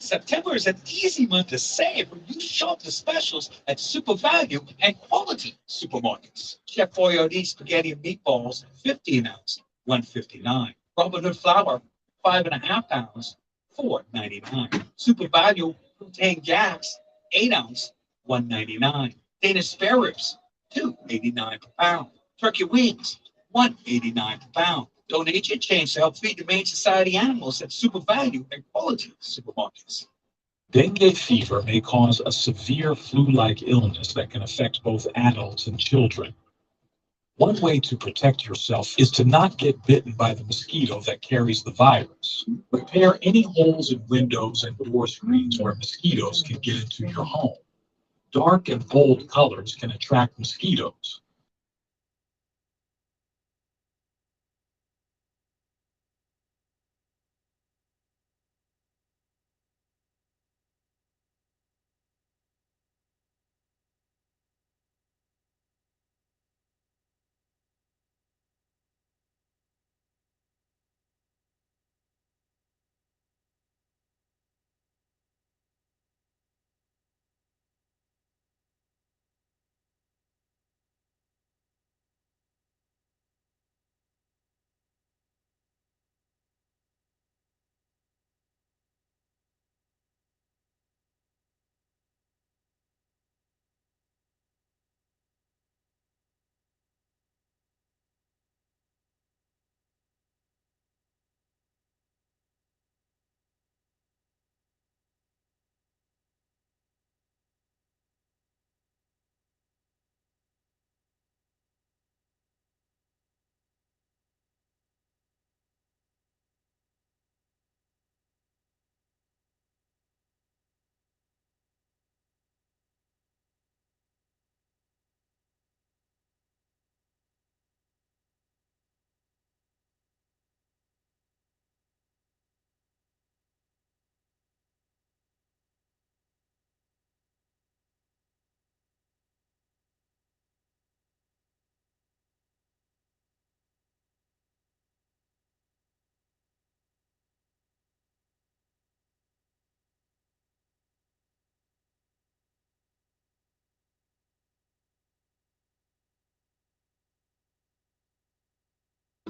September is an easy month to save when you shop the specials at Super Value and Quality supermarkets. Chef Boyardee spaghetti and meatballs, 15 ounce, 159. Robin Hood flour, 5.5 pounds, 4.99. Super Value contain gas, 8 ounce, 199. Danish spare ribs, 2.89 per pound. Turkey wings, 1.89 per pound. Donate your change to help feed the Humane Society animals at Super Value and Quality supermarkets. Dengue fever may cause a severe flu-like illness that can affect both adults and children. One way to protect yourself is to not get bitten by the mosquito that carries the virus. Repair any holes in windows and door screens where mosquitoes can get into your home. Dark and bold colors can attract mosquitoes.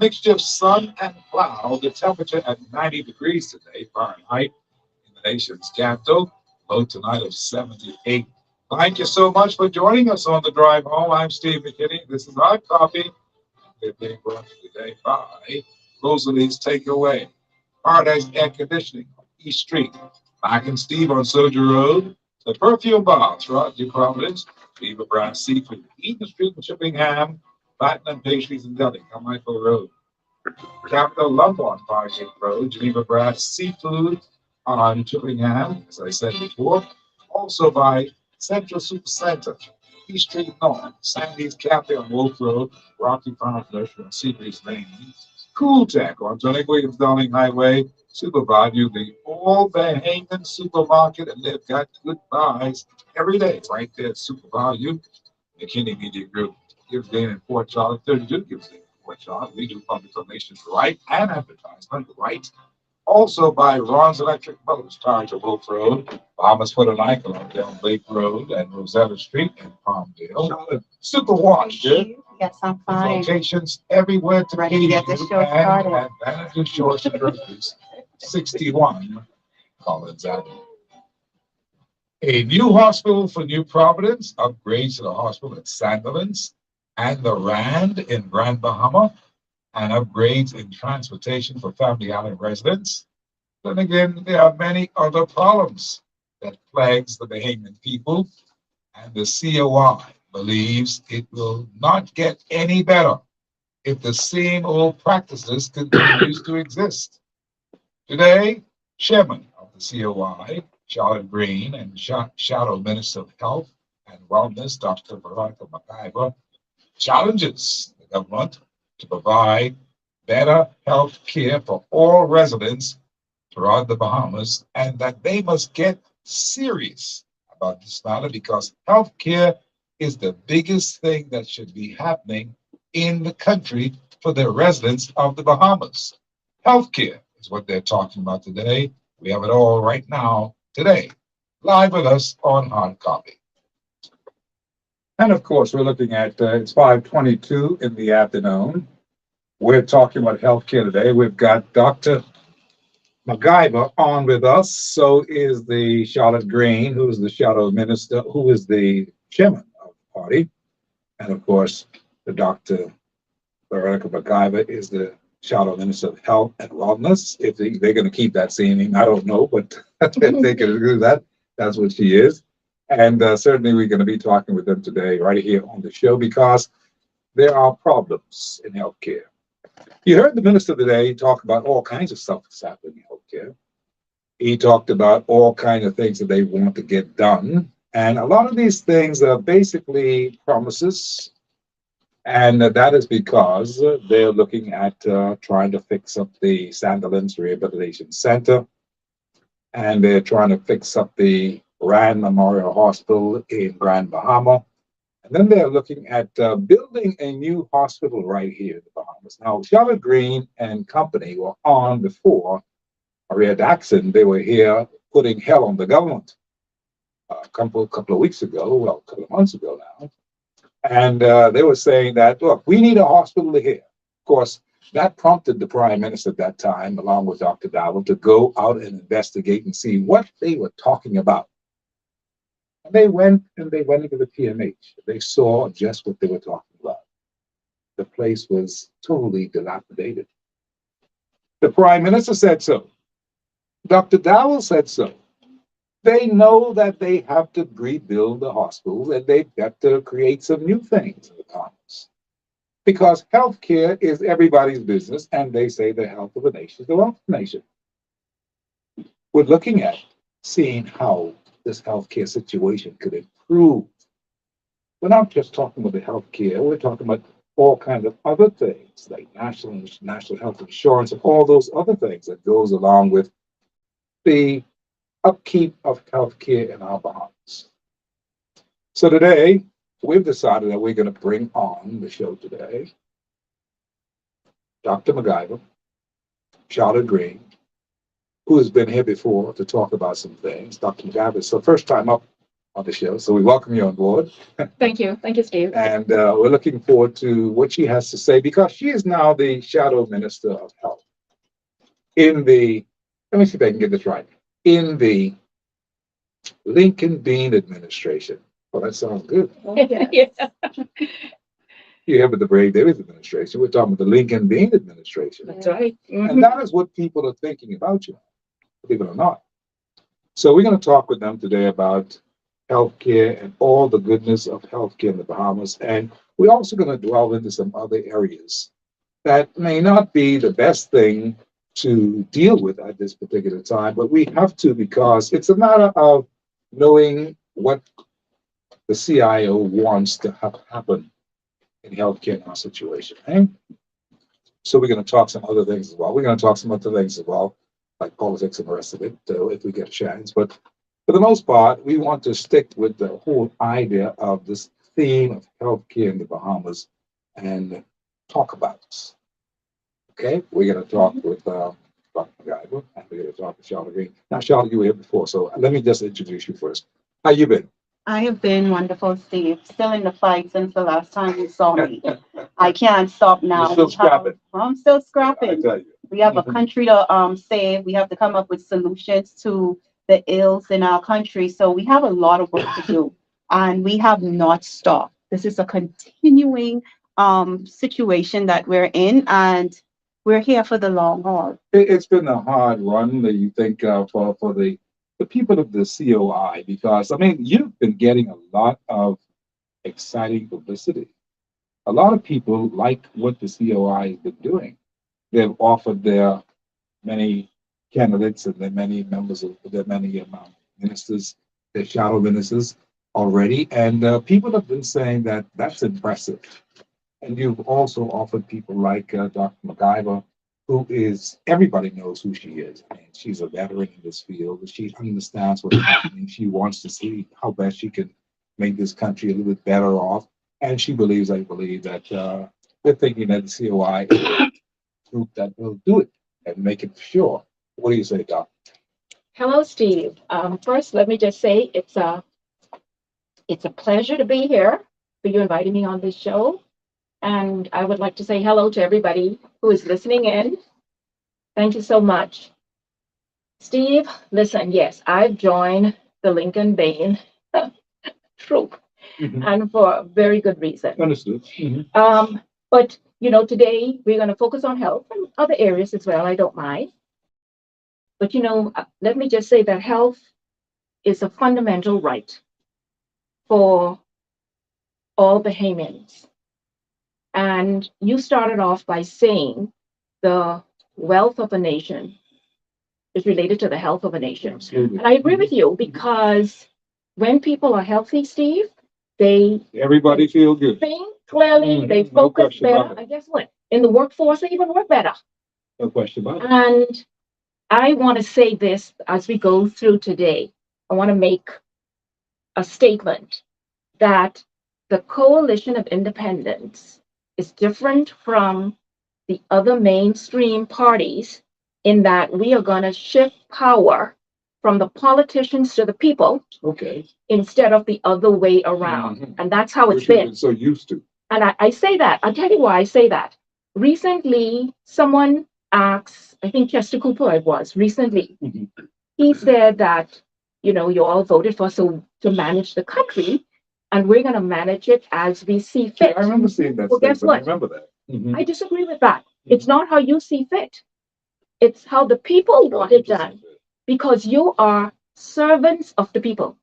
Mixture of sun and cloud. The temperature at 90 degrees today, Fahrenheit, in the nation's capital. Low tonight of 78. Thank you so much for joining us on the drive home. I'm Steve McKinney. This is our copy. We're being brought to you today by Rosalie's Takeaway. Paradise Air Conditioning, East Street. Mike and Steve on Soldier Road. The Perfume Box, Roger Providence. Viva Brown Seafood, Eaton Street in Chippenham. Platinum Pastries and Deli, Carmichael Road. Capital Lumber on Parkgate Road, Geneva Brass Seafood on Chippenham, as I said before. Also by Central Super Center, East Street North, Sandy's Cafe on Wolf Road, Rocky Farm Fresh on Seabreeze Lane. Cool Tech on Tony Williams Darling Highway, Super Value, the All Bahamian Supermarket, and they've got good buys every day right there at Super Value. McKinney Media Group gives Dane in Fort Charlotte, 32 gives Dane in Fort Charlotte. We do public relations right and advertisement right. Also by Ron's Electric Motors, Target Wolf Road, Bahamas Foot and Ankle on down Lake Road and Rosetta Street in Palmdale. Super Wash, good. Yes, I'm fine. Locations everywhere to Ready to get this show started. and Advantage Shores and Rivers, 61 Collins Avenue. A new hospital for New Providence, upgrades to the hospital at Sandilands and the Rand in Grand Bahama, and upgrades in transportation for Family Island residents. Then again, there are many other problems that plagues the Bahamian people, and the COI believes it will not get any better if the same old practices continues to exist. Today, Chairman of the COI, Charlotte Green, and Shadow Minister of Health and Wellness, Dr. Veronica McIver, challenges the government to provide better health care for all residents throughout the Bahamas, and that they must get serious about this matter because health care is the biggest thing that should be happening in the country for the residents of the Bahamas. Health care is what they're talking about today. We have it all right now today, live with us on Hard Copy. And of course, we're looking at it's 5:22 in the afternoon. We're talking about healthcare today. We've got Dr. McIver on with us. So is the Charlotte Green, who is the shadow minister, who is the chairman of the party. And of course, the Dr. Veronica McIver is the shadow minister of health and wellness. If they're going to keep that same name, I don't know, but if they can do that, that's what she is. And certainly we're going to be talking with them today right here on the show because there are problems in healthcare. You heard the minister today talk about all kinds of stuff that's happening in healthcare. He talked about all kinds of things that they want to get done. And a lot of these things are basically promises. And that is because they're looking at trying to fix up the Sandilands Rehabilitation Center. And they're trying to fix up the Rand Memorial Hospital in Grand Bahama. And then they're looking at building a new hospital right here in the Bahamas. Now, Charlotte Green and company were on before Maria Daxon. They were here putting hell on the government a couple of weeks ago, well, a couple of months ago now. And they were saying that, look, we need a hospital here. Of course, that prompted the prime minister at that time, along with Dr. Dowell, to go out and investigate and see what they were talking about. And they went into the PMH. They saw just what they were talking about. The place was totally dilapidated. The prime minister said so. Dr. Dowell said so. They know that they have to rebuild the hospitals and they've got to create some new things in the Bahamas. Because healthcare is everybody's business, and they say the health of a nation is the wealth of the nation. We're looking at seeing how this healthcare situation could improve. We're not just talking about the healthcare, we're talking about all kinds of other things like national health insurance and all those other things that goes along with the upkeep of healthcare in our Bahamas. So today, we've decided that we're going to bring on the show today Dr. McIver, Charlotte Green, who has been here before to talk about some things. Dr. McIver is the first time up on the show, so we welcome you on board. Thank you. Thank you, Steve. And we're looking forward to what she has to say because she is now the shadow minister of health in the, let me see if I can get this right, in the Lincoln Bean administration. Well, that sounds good. Yeah. You have the Brave Davis administration. We're talking about the Lincoln Bean administration. That's right. And that is what people are thinking about you, believe it or not. So we're going to talk with them today about healthcare and all the goodness of healthcare in the Bahamas. And we're also going to delve into some other areas that may not be the best thing to deal with at this particular time, but we have to because it's a matter of knowing what the CIO wants to have happen in healthcare in our situation. Okay? So we're going to talk some other things as well. We're going to talk some other things as well, like politics and the rest of it, if we get a chance. But for the most part, we want to stick with the whole idea of this theme of healthcare in the Bahamas and talk about this. Okay? We're going to talk with Dr. McIver, and we're going to talk with Charlotte Green. Now, Charlotte, you were here before, so let me just introduce you first. How you been? I have been wonderful, Steve. Still in the fight since the last time you saw me. I can't stop now. You're still scrapping. I'm still I scrapping. tell you. We have a country to save. We have to come up with solutions to the ills in our country. So we have a lot of work to do, and we have not stopped. This is a continuing situation that we're in, and we're here for the long haul. It's been a hard run that you think for the people of the COI because I mean you've been getting a lot of exciting publicity. A lot of people like what the COI has been doing. They've offered their many candidates and their many members of their many ministers, their shadow ministers already, and people have been saying that that's impressive. And you've also offered people like Dr. McIver, who is, everybody knows who she is. I mean, she's a veteran in this field. She understands what's happening. She wants to see how best she can make this country a little bit better off. And she believes, I believe, that we're thinking that the COI is a group that will do it and make it for sure. What do you say, Doc? Hello, Steve. First, let me just say it's a pleasure to be here for you inviting me on this show. And I would like to say hello to everybody who is listening in. Thank you so much. Steve, listen, yes, I've joined the Lincoln Bain troop, Mhm. and for a very good reason. Understood. Mhm. But today we're going to focus on health and other areas as well. I don't mind. But let me just say that health is a fundamental right for all Bahamians. And you started off by saying the wealth of a nation is related to the health of a nation. Absolutely. And I agree with you because when people are healthy, Steve, they Everybody feel good. think clearly, they No focus question about better. it. And guess what? In the workforce, they even work better. No question about it. And I want to say this as we go through today. I want to make a statement that the Coalition of Independence is different from the other mainstream parties in that we are going to shift power from the politicians to the people Okay. instead of the other way around. Mhm. And that's how it's Which we've been. been so used to. And I say that. I'll tell you why I say that. Recently, someone asked, I think Chester Cooper it was recently, Mhm. he said that, you all voted for us to manage the country, and we're going to manage it as we see Yeah, fit. I remember seeing that Well, guess statement. I what? remember that. Mhm. I disagree with that. It's not how you see fit. It's how the people want it done because you are servants of the people.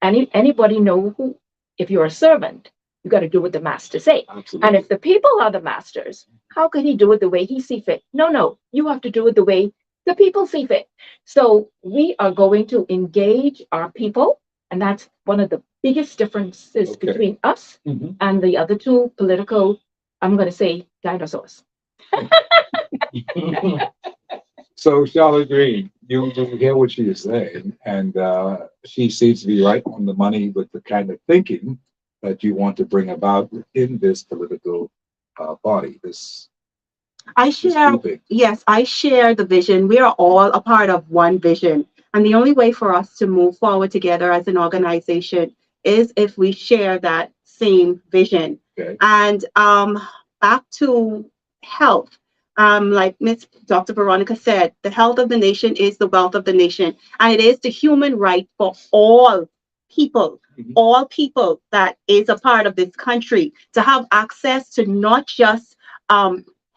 Anybody know who, if you're a servant, you got to do what the master say. Absolutely. And if the people are the masters, how can he do it the way he see fit? No, you have to do it the way the people see fit. So we are going to engage our people, and that's one of the biggest differences Okay. between us Mhm. and the other two political, I'm going to say, dinosaurs. So Charlotte Green, you hear what she is saying, and she seems to be right on the money with the kind of thinking that you want to bring about in this political body. I This share, grouping. yes, I share the vision. We are all a part of one vision. And the only way for us to move forward together as an organization is if we share that same vision. Okay. And back to health, like Miss Dr. Veronica said, the health of the nation is the wealth of the nation. And it is the human right for people, Mhm. all people that is a part of this country to have access to not just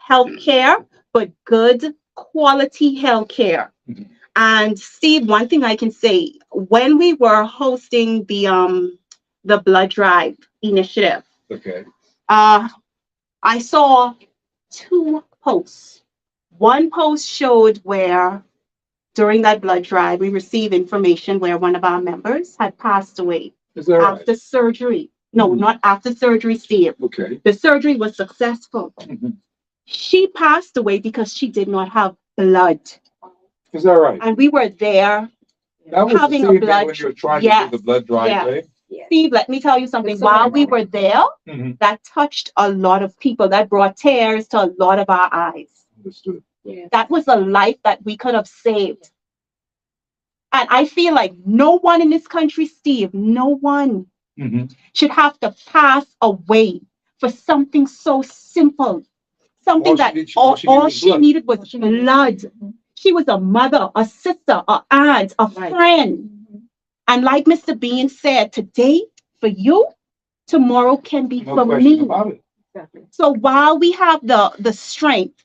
healthcare, but good quality healthcare. Mhm. And Steve, one thing I can say, when we were hosting the blood drive initiative, Okay. I saw two posts. One post showed where during that blood drive we received information where one of our members had passed away Is that right? after surgery. No, Mhm. not after surgery, Steve. Okay. The surgery was successful. Mhm. She passed away because she did not have blood. Is that right? And we were there That was the having a same day blood when you were trying to do the blood drive yes. thing. Steve, let me tell you something. It's so While we ironic. were there, Mhm. that touched a lot of people. That brought tears to a lot of our eyes. Understood. That was a life that we could have saved. And I feel like no one in this country, Steve, no one Mhm. should have to pass away for something so simple. Something All she that needed- all she needed all was she blood. needed was blood. She was a mother, a sister, a aunt, a Right. friend. And like Mr. Bean said, today for you, tomorrow can be No for question me. about it. Exactly. So while we have the strength,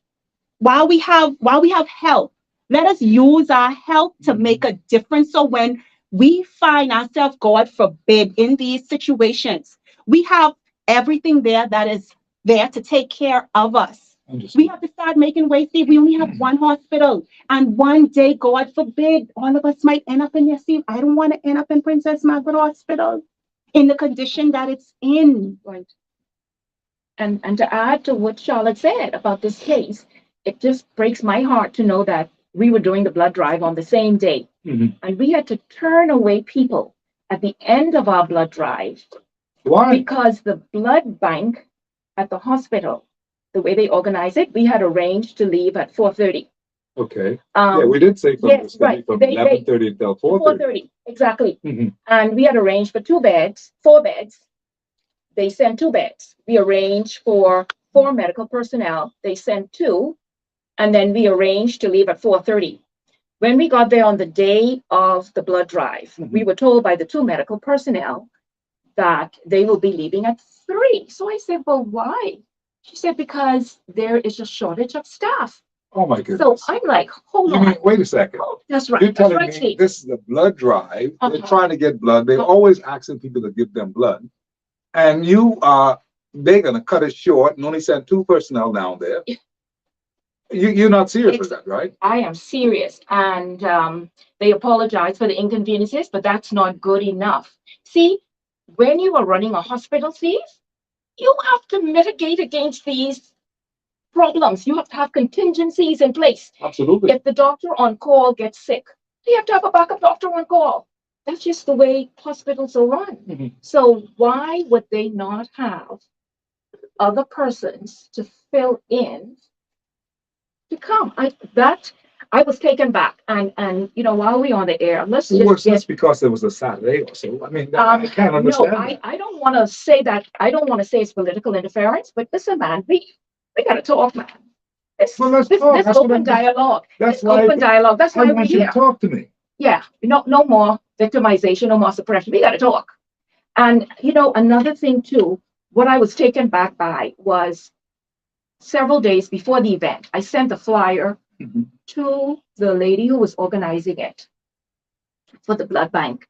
while we have health, let us use our health to make a difference. So when we find ourselves, God forbid, in these situations, we have everything there that is there to take care of us. Understood. We have to start making ways. See, we only have one hospital, and one day, God forbid, all of us might end up in there. See, I don't want to end up in Princess Margaret Hospital in the condition that it's in. Right. And to add to what Charlotte said about this case, it just breaks my heart to know that we were doing the blood drive on the same day. Mhm. And we had to turn away people at the end of our blood drive Why? because the blood bank at the hospital, the way they organize it, we had arranged to leave at 4:30. Okay. Yeah, we Um, did say from yes, the study right. from They 11:30 until 4:30. 4:30, exactly. Mhm. And we had arranged for 2 beds, 4 beds. They sent 2 beds. We arranged for 4 medical personnel. They sent 2, and then we arranged to leave at 4:30. When we got there on the day of the blood drive, we were told by the 2 medical personnel that they will be leaving at 3. So I said, well, why? She said, because there is a shortage of staff. Oh my So goodness. I'm like, hold You mean, on. wait a second. Oh, that's right. You're That's telling right, me Steve. this is a blood drive. They're Uh-huh. trying to get blood. They're Uh-huh. always asking people to give them blood. And they're going to cut it short and only send 2 personnel down there. You're not serious with that, right? I am serious. And they apologize for the inconveniences, but that's not good enough. See, when you are running a hospital, Steve, you have to mitigate against these problems. You have to have contingencies in place. Absolutely. If the doctor on call gets sick, you have to have a backup doctor on call. That's just the way hospitals are run. Mhm. So why would they not have other persons to fill in to come? I was taken back, and while we're on the air, let's Was just this get. because it was a Saturday or so? I mean, I can't No, understand that. I don't want to say that. I don't want to say it's political interference, but listen, man, we got to talk, man. This Well, let's this talk. this That's what open I'm. dialogue. That's This why open dialogue. That's I why we're want you to here. talk to me. Yeah, no more victimization, no more suppression. We got to talk. And another thing too, what I was taken back by was several days before the event, I sent a flyer Mhm. to the lady who was organizing it for the blood bank.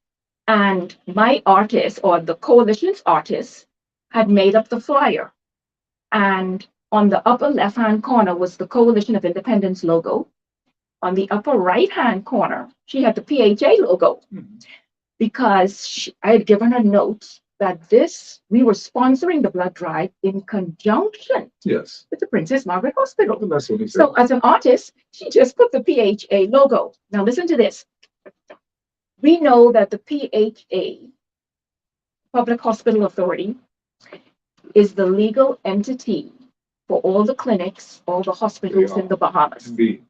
And my artist, or the coalition's artist, had made up the flyer. And on the upper left-hand corner was the Coalition of Independence logo. On the upper right-hand corner, she had the PHA logo Mhm. because I had given her notes that we were sponsoring the blood drive in conjunction Yes. with the Princess Margaret Hospital. Well, that's what he said. So as an artist, she just put the PHA logo. Now listen to this. We know that the PHA, Public Hospital Authority, is the legal entity for all the clinics, all the hospitals in the Bahamas. Indeed.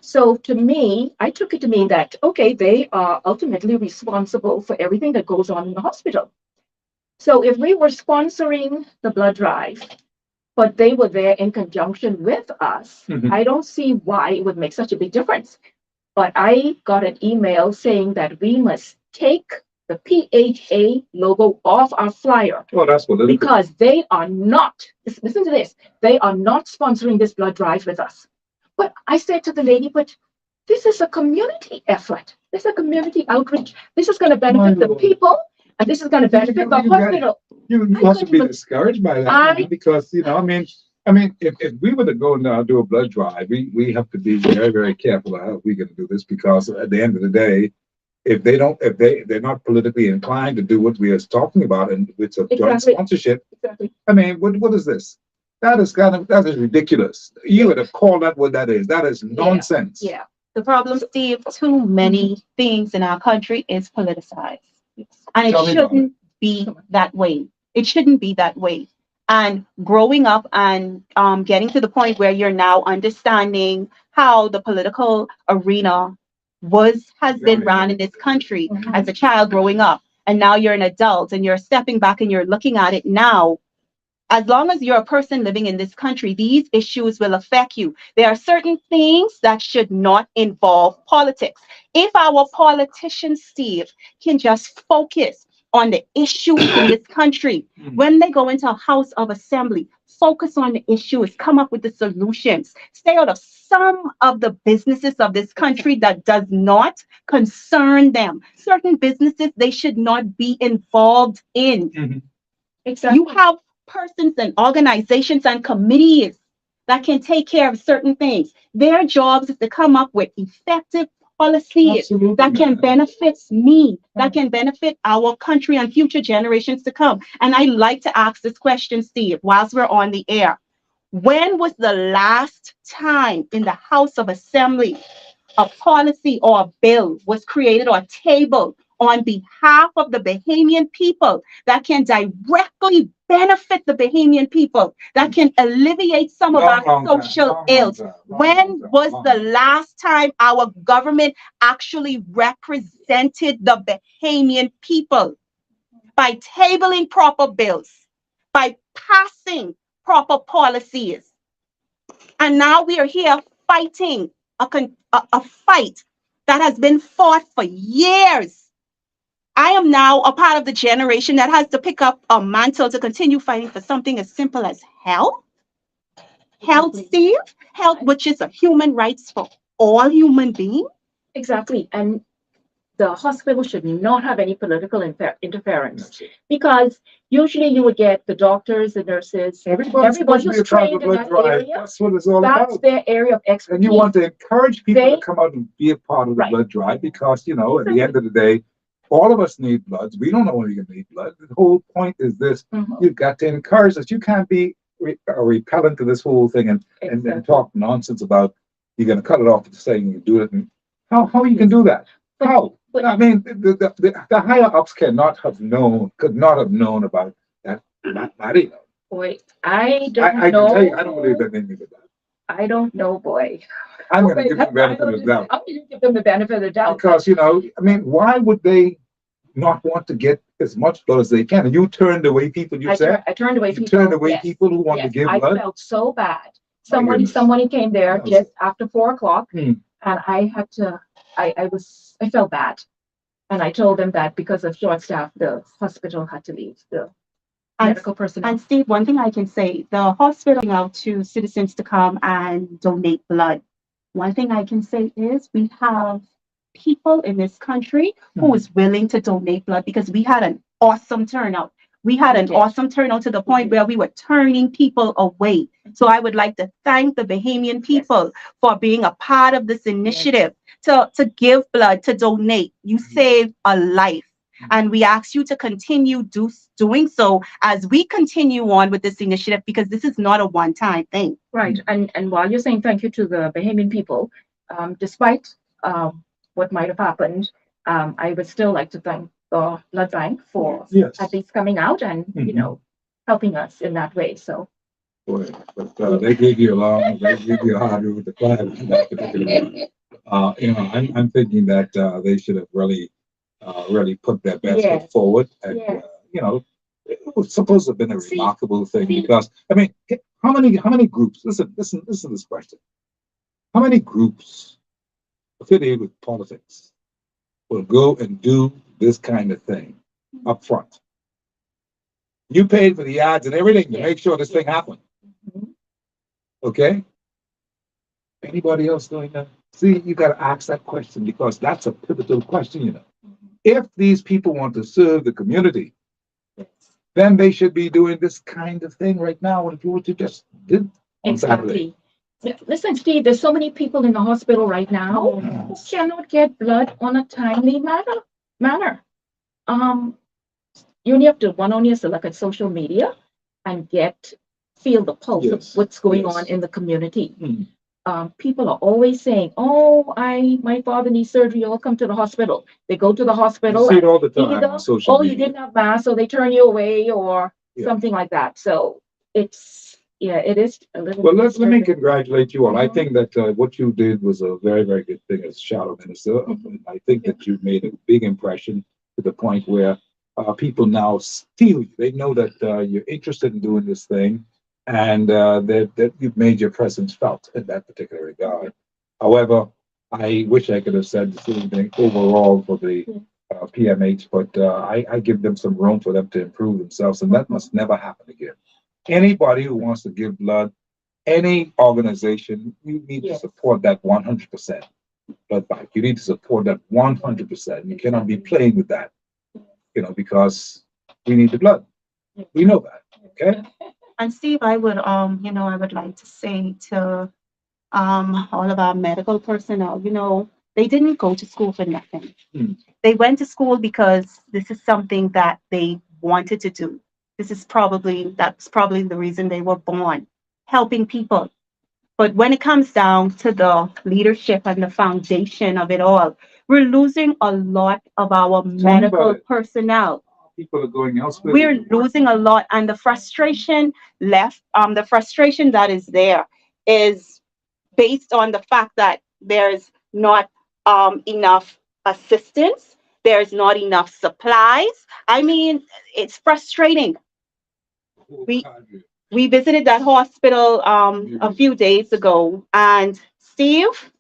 So to me, I took it to mean that, okay, they are ultimately responsible for everything that goes on in the hospital. So if we were sponsoring the blood drive, but they were there in conjunction with us, Mhm. I don't see why it would make such a big difference. But I got an email saying that we must take the PHA logo off our flyer Well, that's political. because they are not, listen to this, they are not sponsoring this blood drive with us. But I said to the lady, but this is a community effort. This is a community outreach. This is going to benefit the people, and this is going to benefit the hospital. You mustn't be discouraged by that, man, because I mean, if we were to go now do a blood drive, we have to be very, very careful of how we're going to do this because at the end of the day, if they're not politically inclined to do what we are talking about and it's a joint sponsorship. Exactly. I mean, what is this? That is ridiculous. You would have called that what that is. That is nonsense. Yeah. The problem, Steve, too many things in our country is politicized. And Tell it me about shouldn't be that way. It shouldn't be that way. And growing up and getting to the point where you're now understanding how the political arena has been run in this country as a child growing up, and now you're an adult and you're stepping back and you're looking at it now. As long as you're a person living in this country, these issues will affect you. There are certain things that should not involve politics. If our politicians, Steve, can just focus on the issues in this country, when they go into a House of Assembly, focus on the issues, come up with the solutions, stay out of some of the businesses of this country that does not concern them. Certain businesses they should not be involved in. Mhm. Exactly. You have persons and organizations and committees that can take care of certain things. Their jobs is to come up with effective policies Absolutely, that can man. benefit me, that can benefit our country and future generations to come. And I like to ask this question, Steve, whilst we're on the air. When was the last time in the House of Assembly a policy or a bill was created or tabled on behalf of the Bahamian people that can directly benefit the Bahamian people, that can alleviate some of our social ills. When was the last time our government actually represented the Bahamian people by tabling proper bills, by passing proper policies? And now we are here fighting a fight that has been fought for years. I am now a part of the generation that has to pick up a mantle to continue fighting for something as simple as health. Health, Steve, health, which is a human rights for all human beings. Exactly. And the hospital should not have any political interference, because usually you would get the doctors, the nurses, Everybody's supposed to be a who's part trained of in blood that drive. area. That's what it's all That's about. their area of expertise. And you want to encourage people They- to come out and be a part of the Right. blood drive because, you know, at the end of the day, all of us need blood. We don't know when you're going to need blood. The whole point is this. Mhm. You've got to encourage us. You can't be repellent to this whole thing and Exactly. talk nonsense about you're going to cut it off at the saying you do it. And how you can do that? How? But- I mean, the higher ups could not have known about that. Not even. Boy, I don't I know. can tell you, I don't believe that any of that. I don't know, boy. I'm going to Okay, give them the benefit of the doubt. I'm going to give them the benefit of the doubt. Because, you know, I mean, why would they not want to get as much blood as they can? And you turned away people, you said? I turned away You people. turned away Yes. people who want to Yes, give I blood? felt so bad. goodness. Somebody came there Yes. just after 4 o'clock, Hmm. and I had to. I felt bad, and I told them that because of short staff, the hospital had to leave the And- medical personnel. And Steve, one thing I can say, the hospital out to citizens to come and donate blood. One thing I can say is we have people in this country who is willing to donate blood because we had an awesome turnout. We had We an did. awesome turnout to the point where we were turning people away. So I would like to thank the Bahamian people for being a part of this initiative to give blood, to donate. You saved a life. And we ask you to continue doing so as we continue on with this initiative, because this is not a one-time thing. Right, and while you're saying thank you to the Bahamian people, despite what might have happened, I would still like to thank the blood bank for Yes. at least coming out and helping us in that way. So Boy, but they gave you a hard road to climb in that particular one. You know, I'm thinking that they should have really put their best Yes. foot forward. And, Yes. you know, it was supposed to have been a See- remarkable thing see- because, I mean, how many groups, listen to this question. How many groups affiliated with politics will go and do this kind of thing up front? You paid for the ads and everything to Yes. make sure this thing happened. Mhm. Okay? Anybody else doing that? See, you got to ask that question because that's a pivotal question, you know. If these people want to serve the community, then they should be doing this kind of thing right now. And if you were to just did on Saturday. Exactly. Listen, Steve, there's so many people in the hospital right now who cannot get blood on a timely manner. You only have to look at social media and feel the pulse Yes, of what's going yes. on in the community. Hmm. People are always saying, "Oh, my father needs surgery. I'll come to the hospital." They go to the You hospital see it and all the time either, on social "Oh, you media. didn't have mass," so they turn you away, or Yeah. something like that. So it is a little. Well, let me congratulate you all. I Mhm. think that what you did was a very, very good thing as shadow minister. And I think that you made a big impression to the point where people now feel you. They know that you're interested in doing this thing, and that you've made your presence felt in that particular regard. However, I wish I could have said the same thing overall for the PMH, but I give them some room for them to improve themselves, and that must never happen again. Anybody who wants to give blood, any organization, you need to Yes. support that 100%. Blood bank, you need to support that 100%. You cannot be playing with that, you know, because we need the blood. We know that, okay? And Steve, I would like to say to all of our medical personnel, they didn't go to school for nothing. Hmm. They went to school because this is something that they wanted to do. That's probably the reason they were born, helping people. But when it comes down to the leadership and the foundation of it all, We're losing a lot of our me about medical it. personnel. People are going elsewhere. We're losing a lot, and the frustration that is there is based on the fact that there's not enough assistance, there's not enough supplies. I mean, it's frustrating. We we visited that hospital a few days ago, and Steve,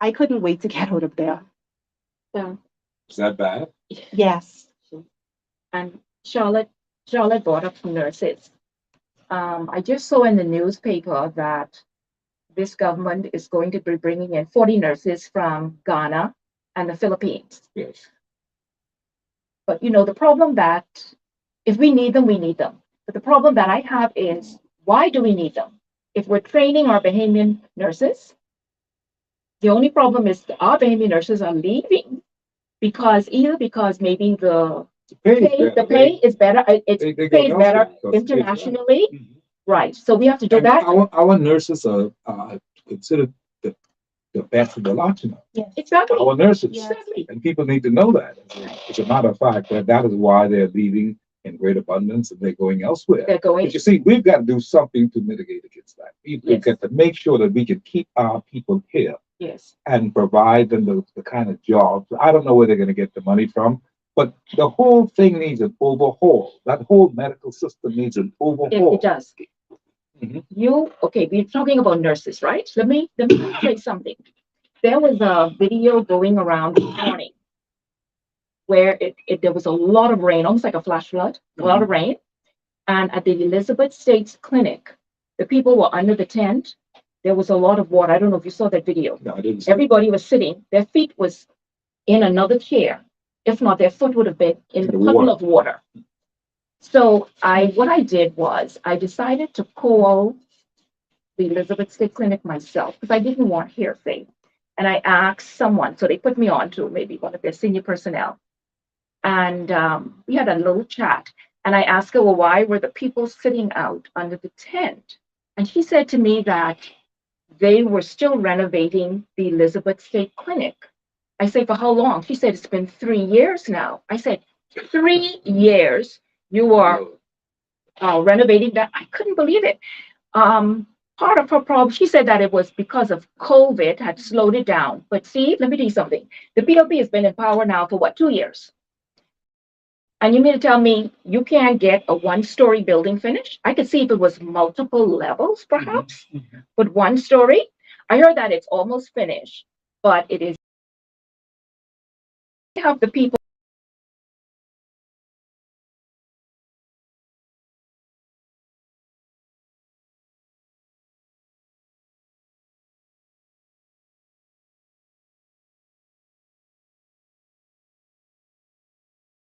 I couldn't wait to get out of there. Yeah. Is that bad? Yes. And Charlotte brought up nurses. I just saw in the newspaper that this government is going to be bringing in 40 nurses from Ghana and the Philippines. Yes. But the problem that if we need them, we need them. But the problem that I have is why do we need them? If we're training our Bahamian nurses, the only problem is our Bahamian nurses are leaving because maybe the pay is better. It's They go paid better elsewhere because internationally. Mhm. Right. So we have to do And that. our nurses are considered the best in the lot, you know. Yes. Exactly. Our nurses. Yes. Exactly. And people need to know that. As a matter of fact, that is why they're leaving in great abundance and they're going elsewhere. They're going. But you see, we've got to do something to mitigate against that. We've Yes. got to make sure that we can keep our people here Yes. and provide them the kind of jobs. I don't know where they're going to get the money from, but the whole thing needs an overhaul. That whole medical system needs an overhaul. It does. Mhm. We're talking about nurses, right? Let me say something. There was a video going around this morning where there was a lot of rain, almost like a flash flood, a lot of rain. And at the Elizabeth States Clinic, the people were under the tent. There was a lot of water. I don't know if you saw that video. No, I didn't see Everybody was sitting, their feet was in another chair. If not, their foot would have been in In a the puddle water. of water. So what I did was I decided to call the Elizabeth State Clinic myself because I didn't want hearsay. And I asked someone, so they put me on to maybe one of their senior personnel. And we had a little chat. And I asked her, well, why were the people sitting out under the tent? And she said to me that they were still renovating the Elizabeth State Clinic. I say, for how long? She said, it's been 3 years now. I said, 3 years you are renovating that? I couldn't believe it. Part of her problem, she said that it was because of COVID had slowed it down. But see, let me tell you something. The PLP has been in power now for what, 2 years? And you mean to tell me you can't get a one-story building finished? I could see if it was multiple levels, perhaps, but one story. I heard that it's almost finished, but it is have the people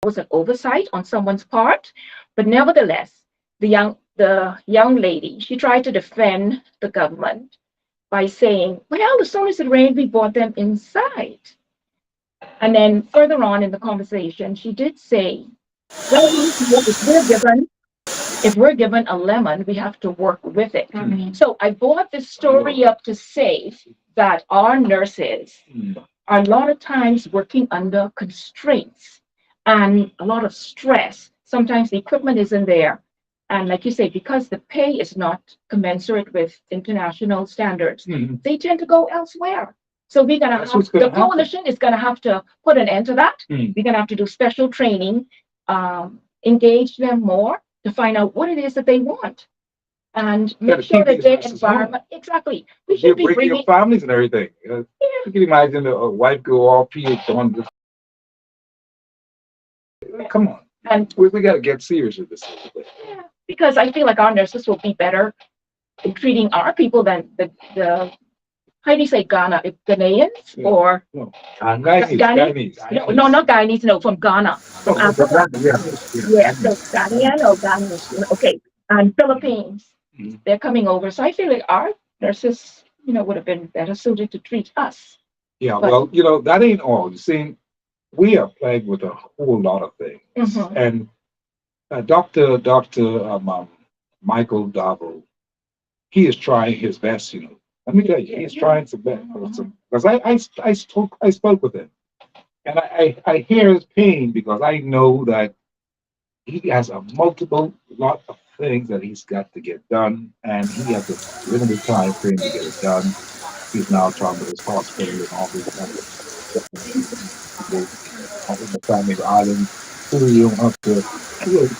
was an oversight on someone's part, but nevertheless, the young lady, she tried to defend the government by saying, well, as soon as it rained, we brought them inside. And then further on in the conversation, she did say, well, if we're given a lemon, we have to work with it. So I brought this story up to say that our nurses are a lot of times working under constraints and a lot of stress. Sometimes the equipment isn't there. And like you say, because the pay is not commensurate with international standards, they tend to go elsewhere. So we're gonna That's have what's gonna the coalition is gonna have to put an end to that. We're gonna have to do special training, engage them more to find out what it is that they want. And make sure that their environment, exactly. We You're should be breaking bringing, up families and everything. You can imagine a wife go all pH on this. Come on. and We got to get serious with this. yeah, because I feel like our nurses will be better in treating our people than the how do you say Ghana? Ghanaians Yeah. or Guyanese. no, not Guyanese, no, from Ghana, from Africa. Yeah, so Ghanaian or Ghanaian, okay, and Philippines, they're coming over. So I feel like our nurses, would have been better suited to treat us. Yeah, But- well, that ain't all. You see, we are plagued with a whole lot of things. Mhm. And Dr. Michael Davo, he is trying his best. Let me tell you, he's trying his best. Because I spoke with him, And I hear his pain because I know that he has a multiple lot of things that he's got to get done, and he has a limited time frame to get it done. He's now talking about his hospital and all these other different things to do in the family island. So you don't have to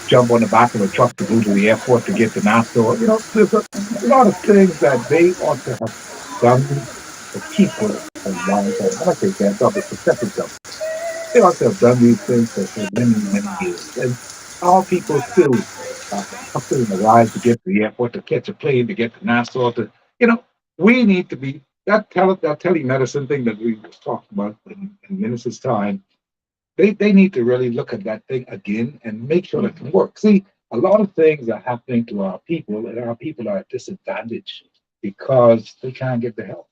jump on the back of a truck to go to the airport to get to Nassau. You know, there's a lot of things that they ought to have done to keep her alive. And I think that double successive governments. They ought to have done these things for many, many years. And our people still have to in the ride to get to the airport, to catch a plane, to get to Nassau. You know, we need to be that telemedicine thing that we was talking about in Minister's time. They need to really look at that thing again and make sure that it can work. See, a lot of things are happening to our people, and our people are at disadvantage because they can't get the help.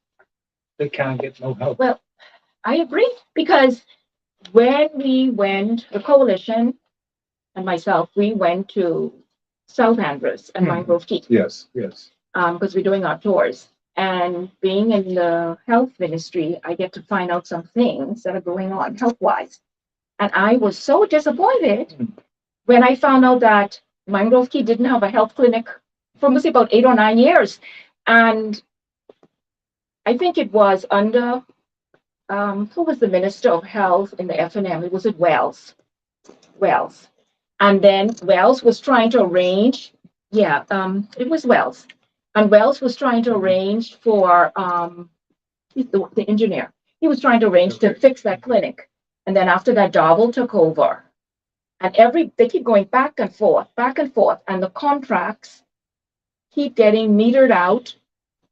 They can't get no help. Well, I agree because when we went, the coalition and myself, we went to South Andrews and Mangrove Key Yes, yes. because we're doing our tours. And being in the health ministry, I get to find out some things that are going on health wise. And I was so disappointed when I found out that Mangrove Key didn't have a health clinic for mostly about 8 or 9 years. And I think it was under who was the Minister of Health in the FNM? It was at Wells. Wells. And then Wells was trying to arrange, it was Wells. And Wells was trying to arrange for the engineer. He was trying to arrange to fix that clinic. And then after that, Darvel took over. And they keep going back and forth, and the contracts keep getting metered out.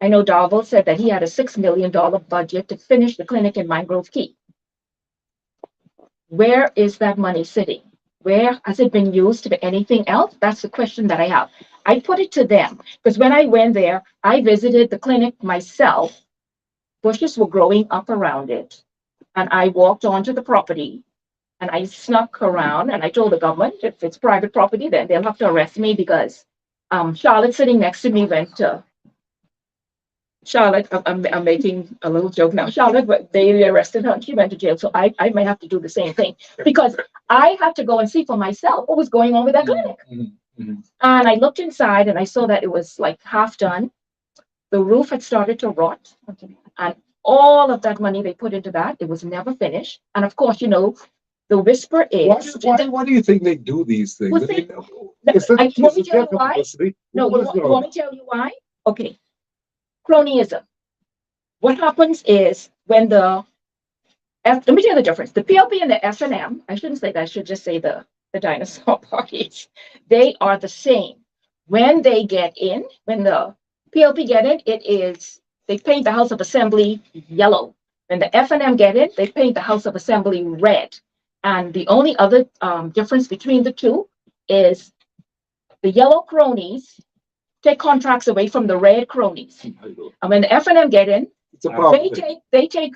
I know Darvel said that he had a $6 million budget to finish the clinic in Mangrove Key. Where is that money sitting? Where has it been used to anything else? That's the question that I have. I put it to them because when I went there, I visited the clinic myself. Bushes were growing up around it. And I walked onto the property and I snuck around and I told the government if it's private property, then they'll have to arrest me because Charlotte sitting next to me went to Charlotte. I'm making a little joke now. Charlotte, they arrested her and she went to jail. So I might have to do the same thing because I had to go and see for myself what was going on with that clinic. And I looked inside and I saw that it was like half done. The roof had started to rot. And all of that money they put into that, it was never finished. And of course, the whisper is. Why do you think they do these things? Well, see, want me to tell you why? No, you want me to tell you why? Okay. Cronyism. What happens is when let me tell you the difference. The PLP and the S&M, I shouldn't say that, I should just say the dinosaur parties, they are the same. When they get in, when the PLP get in, they paint the House of Assembly yellow. When the F&M get in, they paint the House of Assembly red. And the only other difference between the two is the yellow cronies take contracts away from the red cronies. And when the F&M get in, they take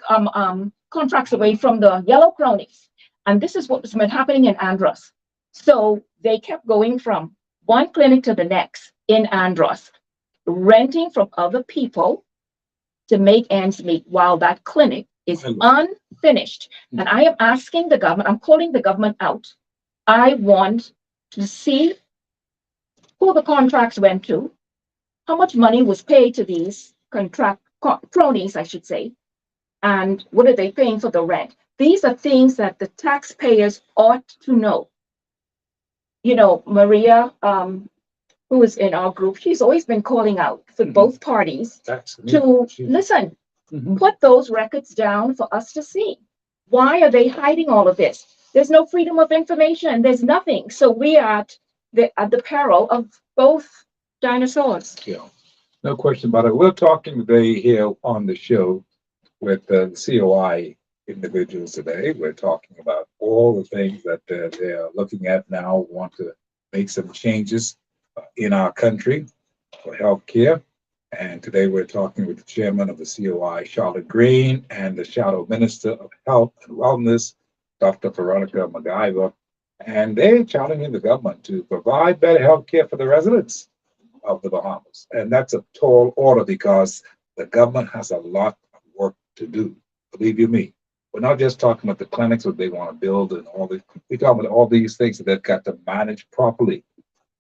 contracts away from the yellow cronies. And this is what was been happening in Andros. So they kept going from one clinic to the next in Andros, renting from other people to make ends meet while that clinic is unfinished. And I am asking the government, I'm calling the government out. I want to see who the contracts went to, how much money was paid to these cronies, I should say, and what are they paying for the rent? These are things that the taxpayers ought to know. Maria, who is in our group, she's always been calling out for both parties to listen, put those records down for us to see. Why are they hiding all of this? There's no freedom of information. There's nothing. So we are at the peril of both dinosaurs. Yeah, no question about it. We're talking today here on the show with the COI individuals today. We're talking about all the things that they're looking at now, want to make some changes in our country for healthcare. And today we're talking with the chairman of the COI, Charlotte Green, and the Shadow Minister of Health and Wellness, Dr. Veronica McIver. And they're challenging the government to provide better healthcare for the residents of the Bahamas. And that's a tall order because the government has a lot of work to do, believe you me. We're not just talking about the clinics that they want to build and all this. We're talking about all these things that they've got to manage properly.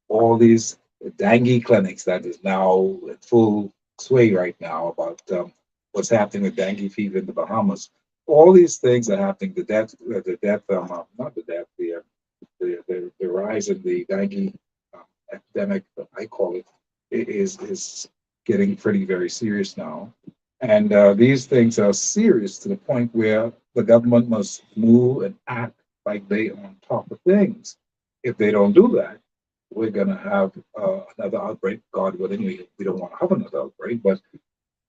All these dengue clinics that is now in full sway right now about what's happening with dengue fever in the Bahamas. All these things are happening. Not the death, the rise in the dengue epidemic, I call it, is getting pretty very serious now. And these things are serious to the point where the government must move and act like they on top of things. If they don't do that, we're going to have another outbreak. God willing, we don't want to have another outbreak, but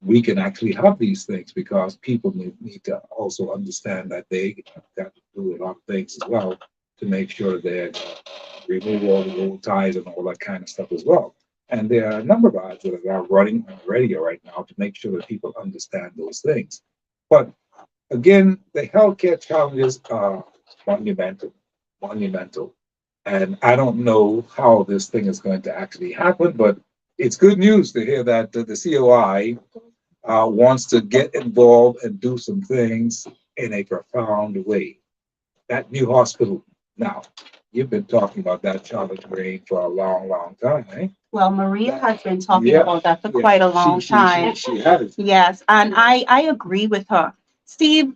we can actually have these things because people need to also understand that they have got to do a lot of things as well to make sure that remove all the old ties and all that kind of stuff as well. And there are a number of ads that are running on the radio right now to make sure that people understand those things. But again, the healthcare challenges are monumental, monumental. And I don't know how this thing is going to actually happen, but it's good news to hear that the COI wants to get involved and do some things in a profound way. That new hospital, now, you've been talking about that Charlotte Grange for a long, long time, eh? Well, Maria has been talking Yeah, about that for yeah. quite a long time. She has. Yes, and I agree with her. Steve,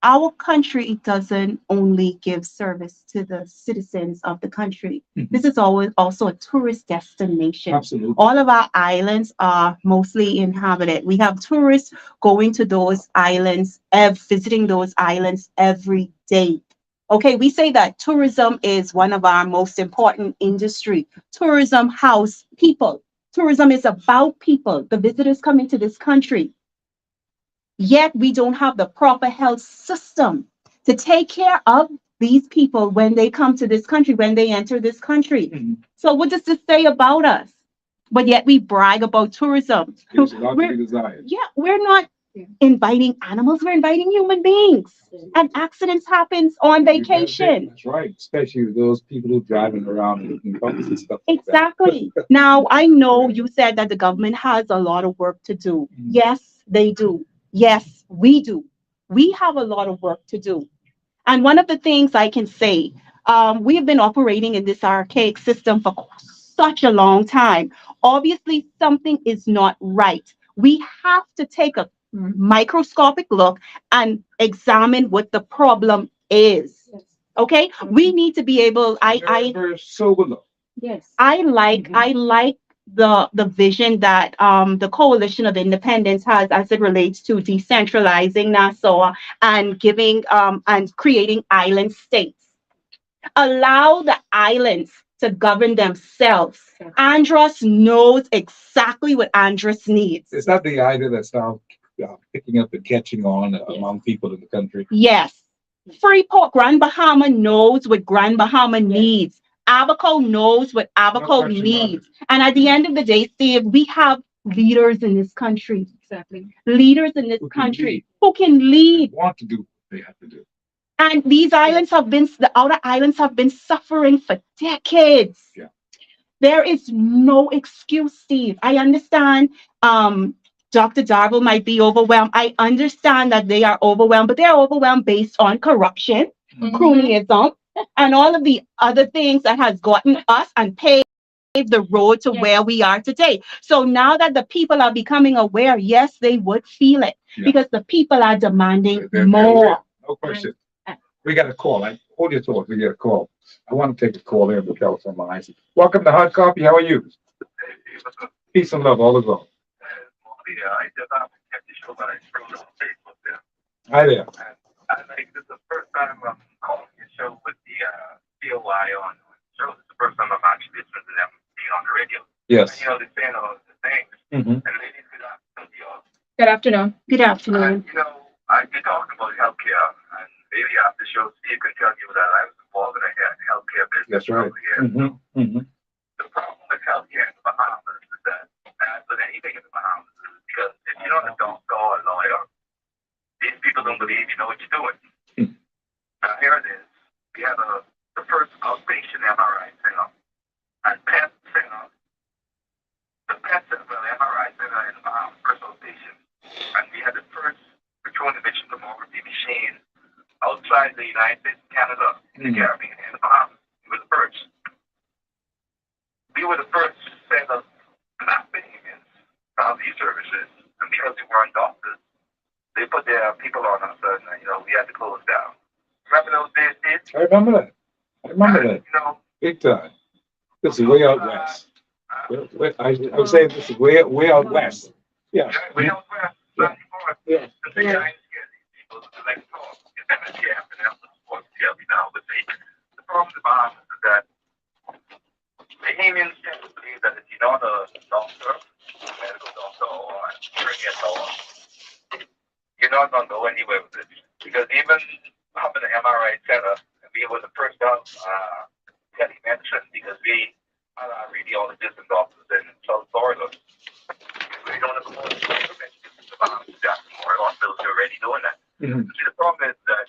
our country doesn't only give service to the citizens of the country. Mhm. This is always also a tourist destination. Absolutely. All of our islands are mostly inhabited. We have tourists going to those islands, visiting those islands every day. Okay, we say that tourism is one of our most important industry. Tourism house people. Tourism is about people, the visitors coming to this country. Yet we don't have the proper health system to take care of these people when they come to this country, when they enter this country. Mhm. So what does this say about us? But yet we brag about tourism. There's a lot to We're, be desired. yeah, we're not inviting animals, we're inviting human beings. And accidents happens on vacation. That's right, especially those people who driving around looking bugs and stuff like that. Exactly. Now, I know you said that the government has a lot of work to do. Mhm. Yes, they do. Yes, we do. We have a lot of work to do. And one of the things I can say, we have been operating in this archaic system for such a long time. Obviously, something is not right. We have to take a microscopic look and examine what the problem is. Okay, we need to be able. Very sober look. Yes. I like Mhm. I like the vision that the Coalition of Independence has as it relates to decentralizing Nassau and giving and creating island states. Allow the islands to govern themselves. Andros knows exactly what Andros needs. Is that the idea that's now picking up and catching on among people in the country? Yes. Freeport, Grand Bahama knows what Grand Bahama needs. Abaco knows what Abaco question about needs. And at the end of the day, Steve, we have leaders in this country. Exactly. Leaders in this Who can country lead. who can lead. Want to do what they have to do. And these islands have been, the outer islands have been suffering for decades. Yeah. There is no excuse, Steve. I understand Dr. Darville might be overwhelmed. I understand that they are overwhelmed, but they're overwhelmed based on corruption, Mhm. cronyism, and all of the other things that has gotten us and paved the road to Yes. where we are today. So now that the people are becoming aware, yes, they would feel it Yeah. because the people are demanding They're more. aware. No question. We got a call. Hold your thought. We get a call. I want to take a call here on the telephone lines. Welcome to Hard Copy. How are you? Peace and love all the go. I just happened to catch the show, but I scrolled on Facebook there. Hi there. And I think this is the first time I'm calling your show with the COI on show. This is the first time I'm actually listening to them being on the radio. Yes. And, you know, they're saying all the things. Mhm. And ladies, good afternoon to you all. Good afternoon. Good afternoon. And, you know, you're talking about healthcare, and maybe after the show, Steve could tell you that I was involved in a healthcare business. That's right. over here. Mhm. Mhm. The problem with healthcare in the Bahamas is that, as with anything in the Bahamas, is because if you're not a doctor or a lawyer, these people don't believe you know what you're doing. Hmm. Now, here it is. We have the first outpatient MRI center and PET center. The PET center, the MRI center in the Bahamas, first outpatient. And we had the first control emission tomography machine like the United States, Canada, the Caribbean, and the Bahamas. We were the first. We were the first set of black Bahamians to have these services, and because we weren't doctors, they put their people on us, and we had to close down. Remember those days, Steve? I remember that. I remember that. Big time. This is way out west. I would say this is way out west. Yeah. Way out west. Yeah. The big guys here, these people like to talk. It's MSCF and have the support together now, but the problem with the Bahamas is that Bahamians tend to believe that if you're not a doctor, medical doctor, or a brilliant law, you're not going to go anywhere with it. Because even having an MRI center, we were the first to have telemedicine because we are radiologists and doctors in South Florida. We don't have more information in the Bahamas, more hospitals are already doing that. Mhm. See, the problem is that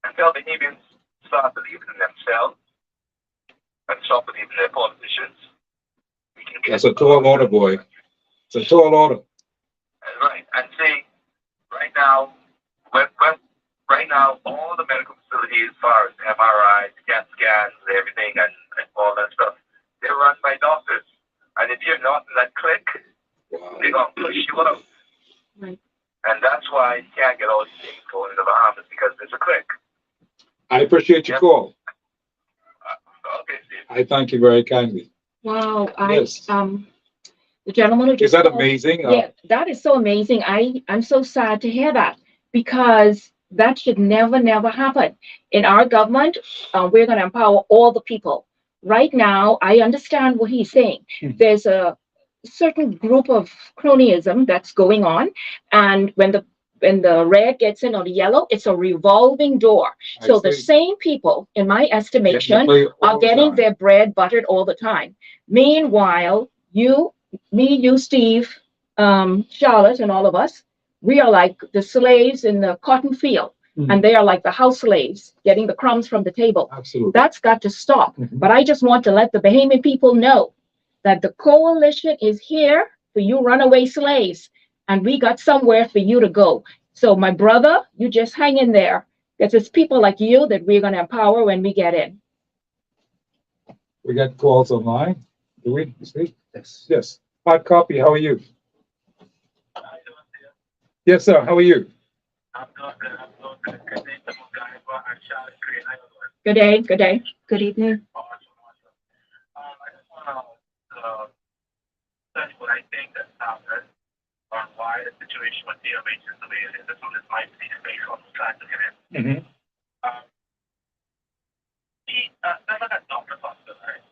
until Bahamians start believing in themselves and stop believing in their politicians, we can get. That's a tall order, boy. It's a tall order. Right. And see, right now, right now, all the medical facilities, as far as MRIs, CAT scans, everything, and all that stuff, they're run by doctors. And if you're not in that clique, they're going to push you out. Right. And that's why you can't get all these things going in the Bahamas, because there's a clique. I appreciate your call. Okay, Steve. I thank you very kindly. Wow, Yes. the gentleman who Is just that called- amazing? Yeah, that is so amazing. I'm so sad to hear that because that should never happen. In our government, we're going to empower all the people. Right now, I understand what he's saying. There's a certain group of cronyism that's going on, and when the red gets in or the yellow, it's a revolving door. I So the see. same people, in my estimation, Definitely all are the getting time. their bread buttered all the time. Meanwhile, you, Steve, Charlotte, and all of us, we are like the slaves in the cotton field, and they are like the house slaves getting the crumbs from the table. Absolutely. That's got to stop. Mhm. But I just want to let the Bahamian people know that the coalition is here for you runaway slaves, and we got somewhere for you to go. So my brother, you just hang in there. Because it's people like you that we're going to empower when we get in. We got calls online. Do we speak? Yes. Yes. Hard copy, how are you? How you doing, Steve? Yes, sir. How are you? I'm doing good. Good day to McIver and Charlotte. Great. How you doing? Good day. Good day. Good evening. Awesome. I just want to tell you what I think that's happened on why the situation with DMH is the way it is. This might be space on the side to get in. Mm-hmm. Let's look at doctors hospital, right?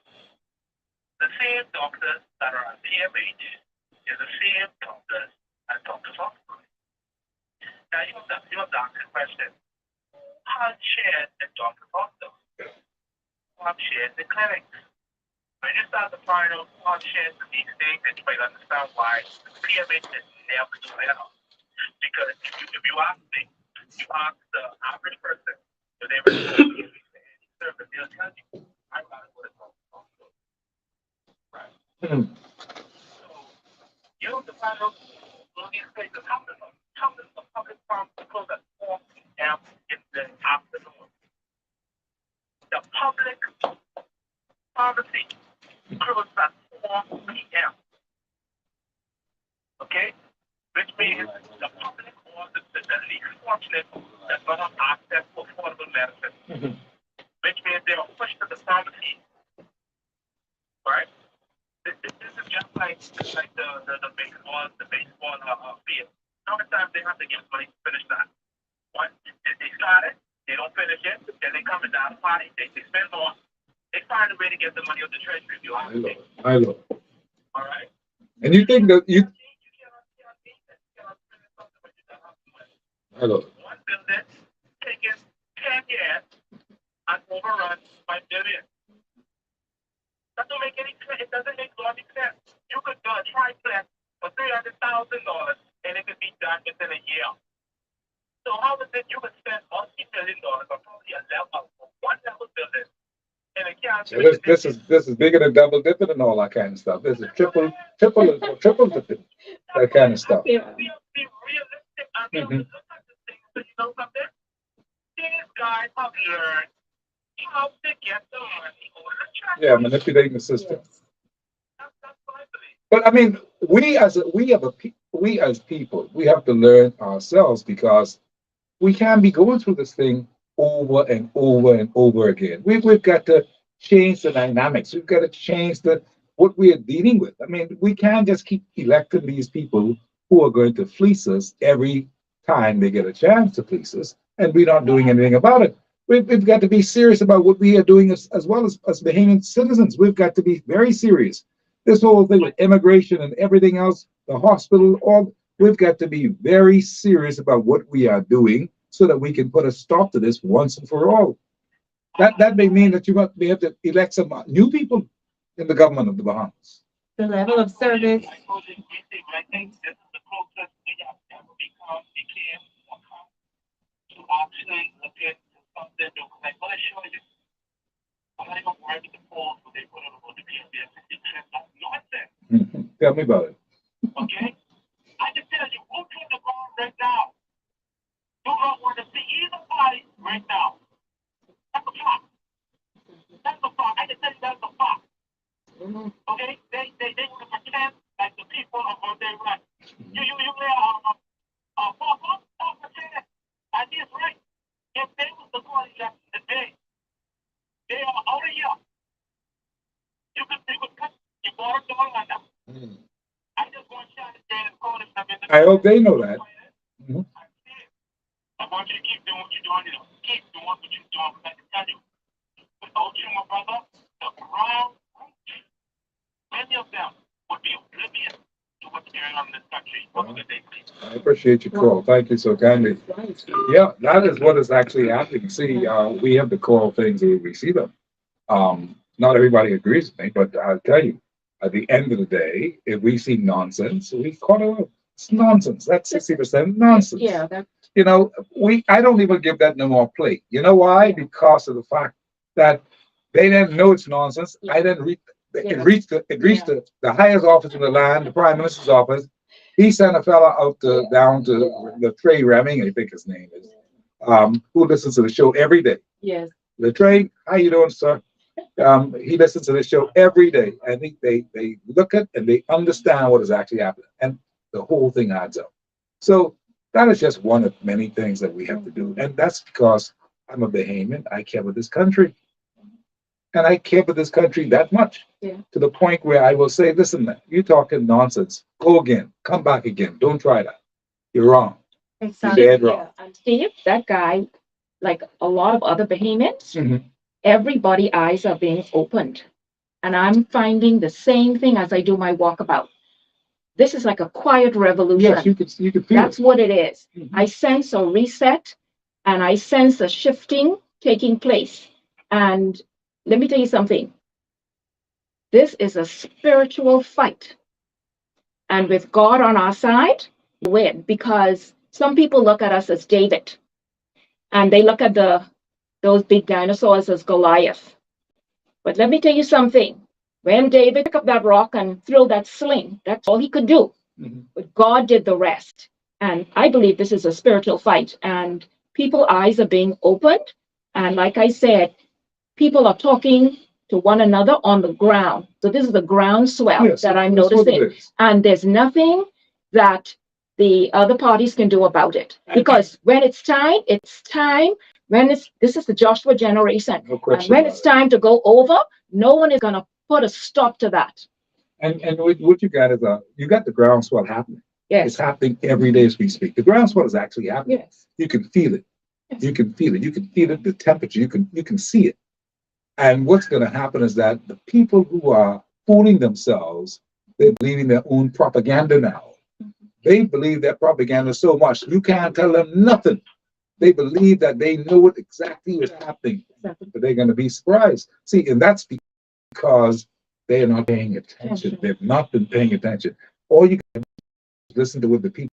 The same doctors that are on DMH is the same doctors at doctors hospital. Now you have to ask the question: who has shared the doctors hospital? Who have shared the clinics? When you start to find out who have shared these things, then you might understand why PMH is never do better. Because if you ask me, you ask the average person, if they were to go to any service, they'll tell you, I gotta go to doctor's hospital. Right? So you have to find out who these places happen. The public pharmacy close at 4 p.m. in the afternoon. The public pharmacy close at 4 p.m. Okay? Which means the public or the least fortunate that don't have access to affordable medicine. Which means they are pushed to the pharmacy. Right? This is just like the baseball field. How many times they have to give money to finish that? What? They start it, they don't finish it, then they come and down the party, they spend more. They find a way to get the money out the treasury if you ask me. I know. All right? And you think that you, I know. One building taken 10 years and overrun by billions. That don't make any sense. It doesn't make logic sense. You could do a triplex for $300,000 and it could be done within a year. So how is it you could spend $multi-million on probably one level building and it can't So this is bigger than double dipping and all that kind of stuff. This is triple dipping, that kind of stuff. Be realistic and be able to look at this thing. So you know something? These guys learn how to get the money over the track. Yeah, manipulating the system. Yes. That's what I believe. But I mean, we as people, we have to learn ourselves because we can't be going through this thing over and over and over again. We've got to change the dynamics. We've got to change the what we are dealing with. I mean, we can't just keep electing these people who are going to fleece us every time they get a chance to fleece us, and we're not doing anything about it. We've got to be serious about what we are doing as well as Bahamian citizens. We've got to be very serious. This whole thing with immigration and everything else, the hospital, all we've got to be very serious about what we are doing so that we can put a stop to this once and for all. That may mean that we have to elect some new people in the government of the Bahamas. The level of service. I told you, I think this is the closest we have ever became to actually look at something new. Because I want to show you, I'm not even worried with the polls when they put it about the PMB at 50%. That's nonsense. Tell me about it. Okay? I can tell you, who's on the ground right now? Do not want to see either party right now. That's a fact. That's a fact. I can tell you that's a fact. Okay? They want to pretend like the people are on their right. You stop pretending. And he's right. If they was the party left today, they are out of here. You could cut your bottom dollar on them. I just want you to stand and call them. I hope they know that. Mhm. I want you to keep doing what you're doing. Keep doing what you're doing. Because I can tell you, without you, my brother, the ground, many of them would be oblivious to what's going on in this country. Have a good day, please. I appreciate your call. Thank you so kindly. Right. Yeah, that is what is actually happening. See, we have to call things as we see them. Not everybody agrees with me, but I'll tell you, at the end of the day, if we see nonsense, we call it out. It's nonsense. That's 60% nonsense. Yeah, that, You know, I don't even give that no more play. You know why? Because of the fact that they didn't know it's nonsense. I didn't read. It Yeah. reached the highest office in the land, the prime minister's office. He sent a fella out down to the Trey Reming, I think his name is, who listens to the show every day. yes. The Trey, how you doing, sir? He listens to the show every day, and they look at and they understand what is actually happening, and the whole thing adds up. So that is just one of many things that we have to do, and that's because I'm a Bahamian. I care about this country, and I care about this country that much Yeah. to the point where I will say, "Listen, you're talking nonsense. Go again. Come back again. Don't try that. You're wrong. You're Exactly. dead wrong." Yeah. And Steve, that guy, like a lot of other Bahamians, Mhm. everybody's eyes are being opened. And I'm finding the same thing as I do my walkabout. This is like a quiet revolution. Yes, you could feel That's it. what it is. Mhm. I sense a reset and I sense a shifting taking place. And let me tell you something. This is a spiritual fight. And with God on our side, we win, because some people look at us as David and they look at those big dinosaurs as Goliath. But let me tell you something. When David picked up that rock and threw that sling, that's all he could do. Mhm. But God did the rest. And I believe this is a spiritual fight, and people's eyes are being opened. And like I said, people are talking to one another on the ground. So this is the groundswell Yes, that I'm that's what noticing. it is. And there's nothing that the other parties can do about it. Because when it's time, it's time. This is the Joshua generation. No And question when about it's it. time to go over, no one is going to put a stop to that. And what you got is you got the groundswell happening. It's Yes. happening every day as we speak. The groundswell is actually happening. Yes. You can feel it. Yes. You can feel it. You can feel it. The temperature. You can see it. And what's going to happen is that the people who are fooling themselves, they're believing their own propaganda now. They believe that propaganda so much you can't tell them nothing. They believe that they know what exactly is happening, Exactly. but they're going to be surprised. See, and that's because they are not paying attention. They've not been paying attention. All you can do is listen to what the people,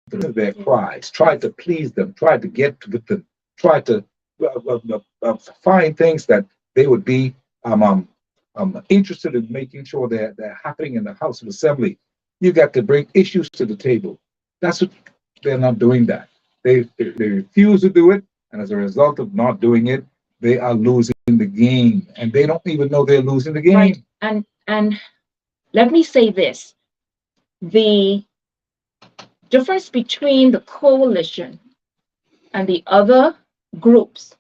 their cries, try to please them, try to get with them, try to find things that they would be interested in making sure they're happening in the House of Assembly. You got to bring issues to the table. That's what they're not doing. That they refuse to do it, and as a result of not doing it, they are losing the game, and they don't even know they're losing the game. Right. And let me say this. The difference between the coalition and the other groups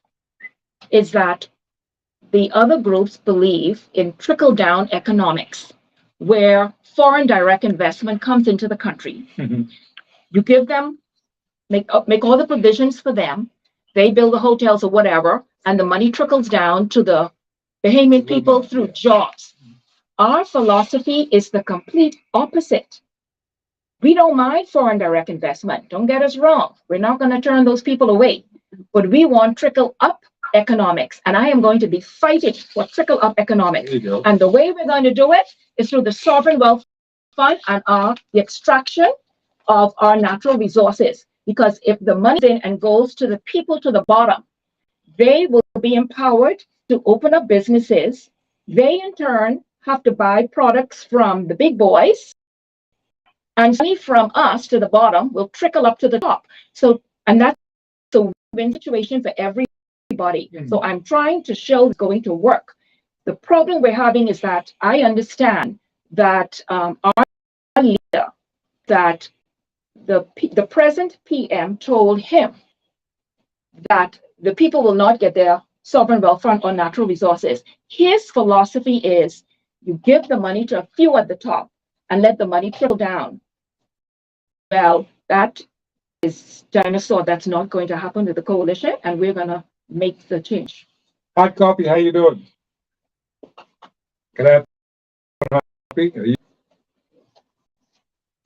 is that the other groups believe in trickle-down economics, where foreign direct investment comes into the country. Mhm. You give them, make all the provisions for them, they build the hotels or whatever, and the money trickles down to the Bahamian people through jobs. Our philosophy is the complete opposite. We don't mind foreign direct investment. Don't get us wrong. We're not going to turn those people away. But we want trickle up economics. And I am going to be fighting for trickle up economics. There you go. And the way we're going to do it is through the sovereign wealth fund and the extraction of our natural resources. Because if the money in and goes to the people to the bottom, they will be empowered to open up businesses. They in turn have to buy products from the big boys, and money from us to the bottom will trickle up to the top. So, and that's a win-win situation for everybody. So I'm trying to show it's going to work. The problem we're having is that I understand that our leader, that the present PM told him that the people will not get their sovereign wealth fund or natural resources. His philosophy is you give the money to a few at the top and let the money trickle down. Well, that is dinosaur. That's not going to happen with the coalition, and we're going to make the change. Hot coffee, how you doing? Can I have hot coffee? Are you-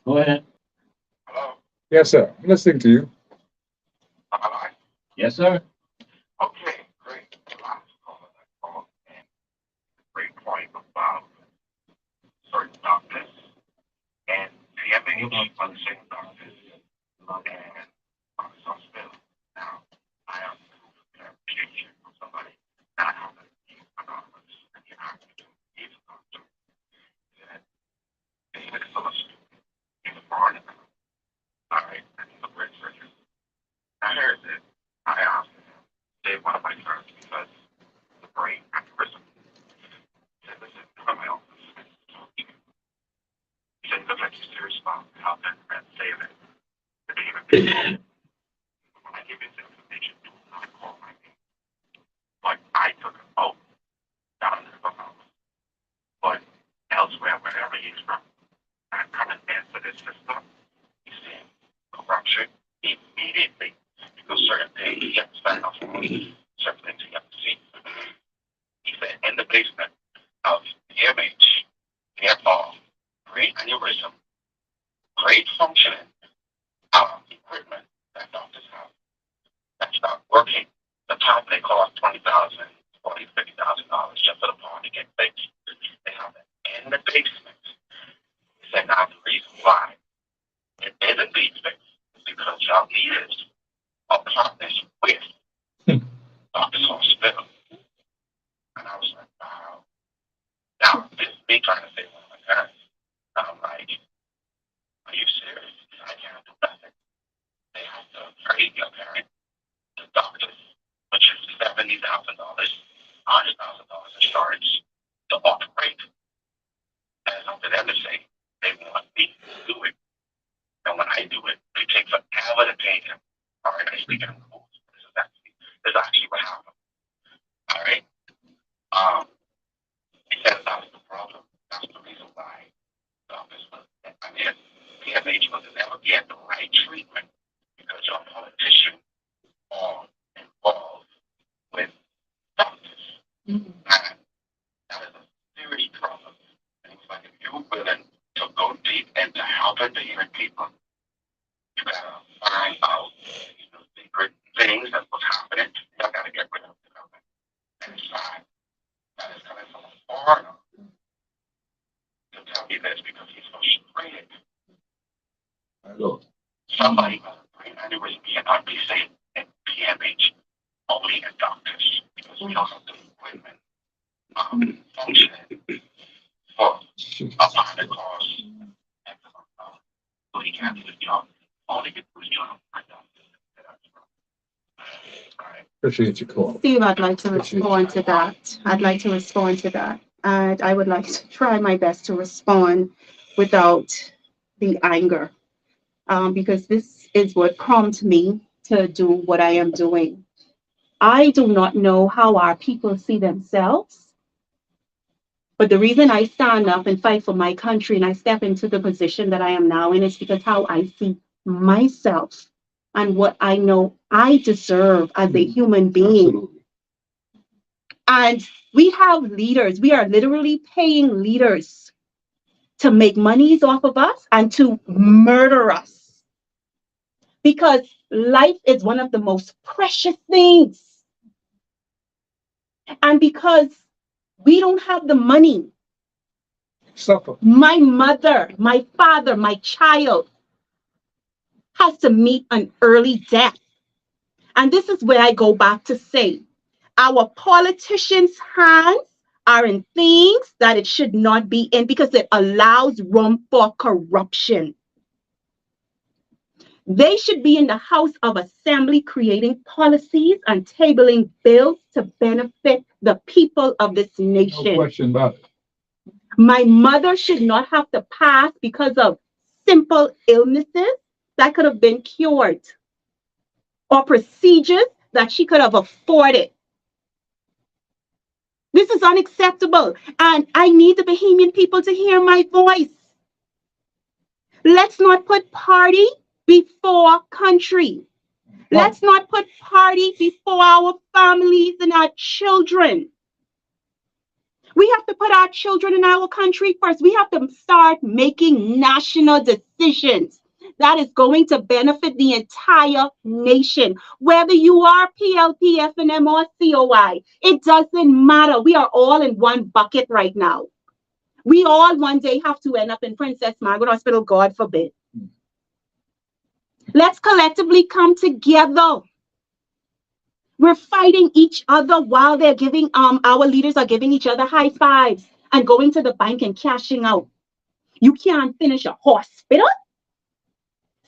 Go ahead. Hello? Yes, sir. I'm listening to you. Am I live? Yes, sir. Okay, great. Great point about certain doctors and PMH on the same doctors and hospital. Now, I have clarification from somebody that I have to be anonymous and you have to give a doctor that they make a solution in the foreign. All right, and the great surgeon. I heard that I asked him, save one of my terms because the brain aneurysm. He said, listen, come my office. He said, look like you're serious about how that man save it. The human being. When I give you this information, do not call my name. But I took a vote down in the house. But elsewhere, wherever he's from, I come and answer this system. He's seeing corruption immediately. Because certain things he has to sign off on, certain things he has to see. He said, in the basement of PMH, therefore, great aneurysm, great functioning equipment that doctors have that's not working. The top they cost $20,000, $40,000, $50,000 just for the part to get fixed. They have it in the basement. He said, now the reason why it isn't being fixed is because y'all leaders are partners with Doctors Hospital. And I was like, wow. Now, this is me trying to save one of my parents. I'm like, are you serious? I can't do nothing. They have to trade your parent to doctors, which is $70,000, $100,000 insurance to operate. And it's up to them to say they want me to do it. And when I do it, it takes forever to pay them. All right, I speak in rules. This is actually what happened. All right. Because that's the problem. That's the reason why PMH was never get the right treatment because your politicians are involved with doctors. And that is a serious problem. And it's like if you're willing to go deep into helping the human people, you gotta find out the secret things that's what's happening. You gotta get rid of it. And it's not that is coming from a foreigner to tell me this because he's frustrated. Hello. Somebody with a brain aneurysm cannot be saved in PMH, only in doctors, because we don't have the equipment functioning for a pilot cost. So he can't do his job. Only get to his job. I don't. All right. Appreciate your call. Steve, I'd like to Appreciate respond to that. I'd like to respond to that. And I would like to try my best to respond without the anger. Because this is what prompted me to do what I am doing. I do not know how our people see themselves, but the reason I stand up and fight for my country and I step into the position that I am now in is because how I see myself and what I know I deserve as a human being. Absolutely. And we have leaders, we are literally paying leaders to make monies off of us and to murder us. Because life is one of the most precious things. And because we don't have the money, Suffer. my mother, my father, my child has to meet an early death. And this is where I go back to say, our politicians' hands are in things that it should not be in because it allows room for corruption. They should be in the House of Assembly creating policies and tabling bills to benefit the people of this No nation. question about it. My mother should not have to pass because of simple illnesses that could have been cured or procedures that she could have afforded. This is unacceptable, and I need the Bahamian people to hear my voice. Let's not put party before country. Let's not put party before our families and our children. We have to put our children in our country first. We have to start making national decisions that is going to benefit the entire nation. Whether you are PLP, FNM, or COI, it doesn't matter. We are all in one bucket right now. We all one day have to end up in Princess Margaret Hospital, God forbid. Let's collectively come together. We're fighting each other while they're giving, our leaders are giving each other high fives and going to the bank and cashing out. You can't finish a hospital?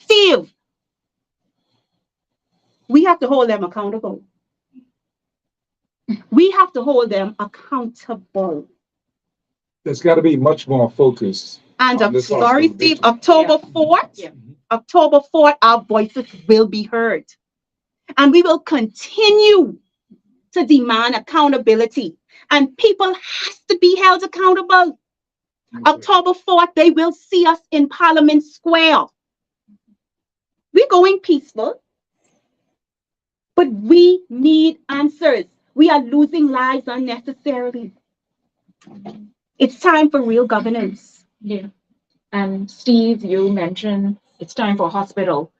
Steve, we have to hold them accountable. We have to hold them accountable. There's got to be much more focus. And on I'm this sorry, hospital Steve, visit. October 4th, Yeah. October 4th, our voices will be heard. And we will continue to demand accountability. And people has to be held accountable. October 4th, they will see us in Parliament Square. We're going peaceful, but we need answers. We are losing lives unnecessarily. It's time for real governance. Yeah. And Steve, you mentioned it's time for a hospital.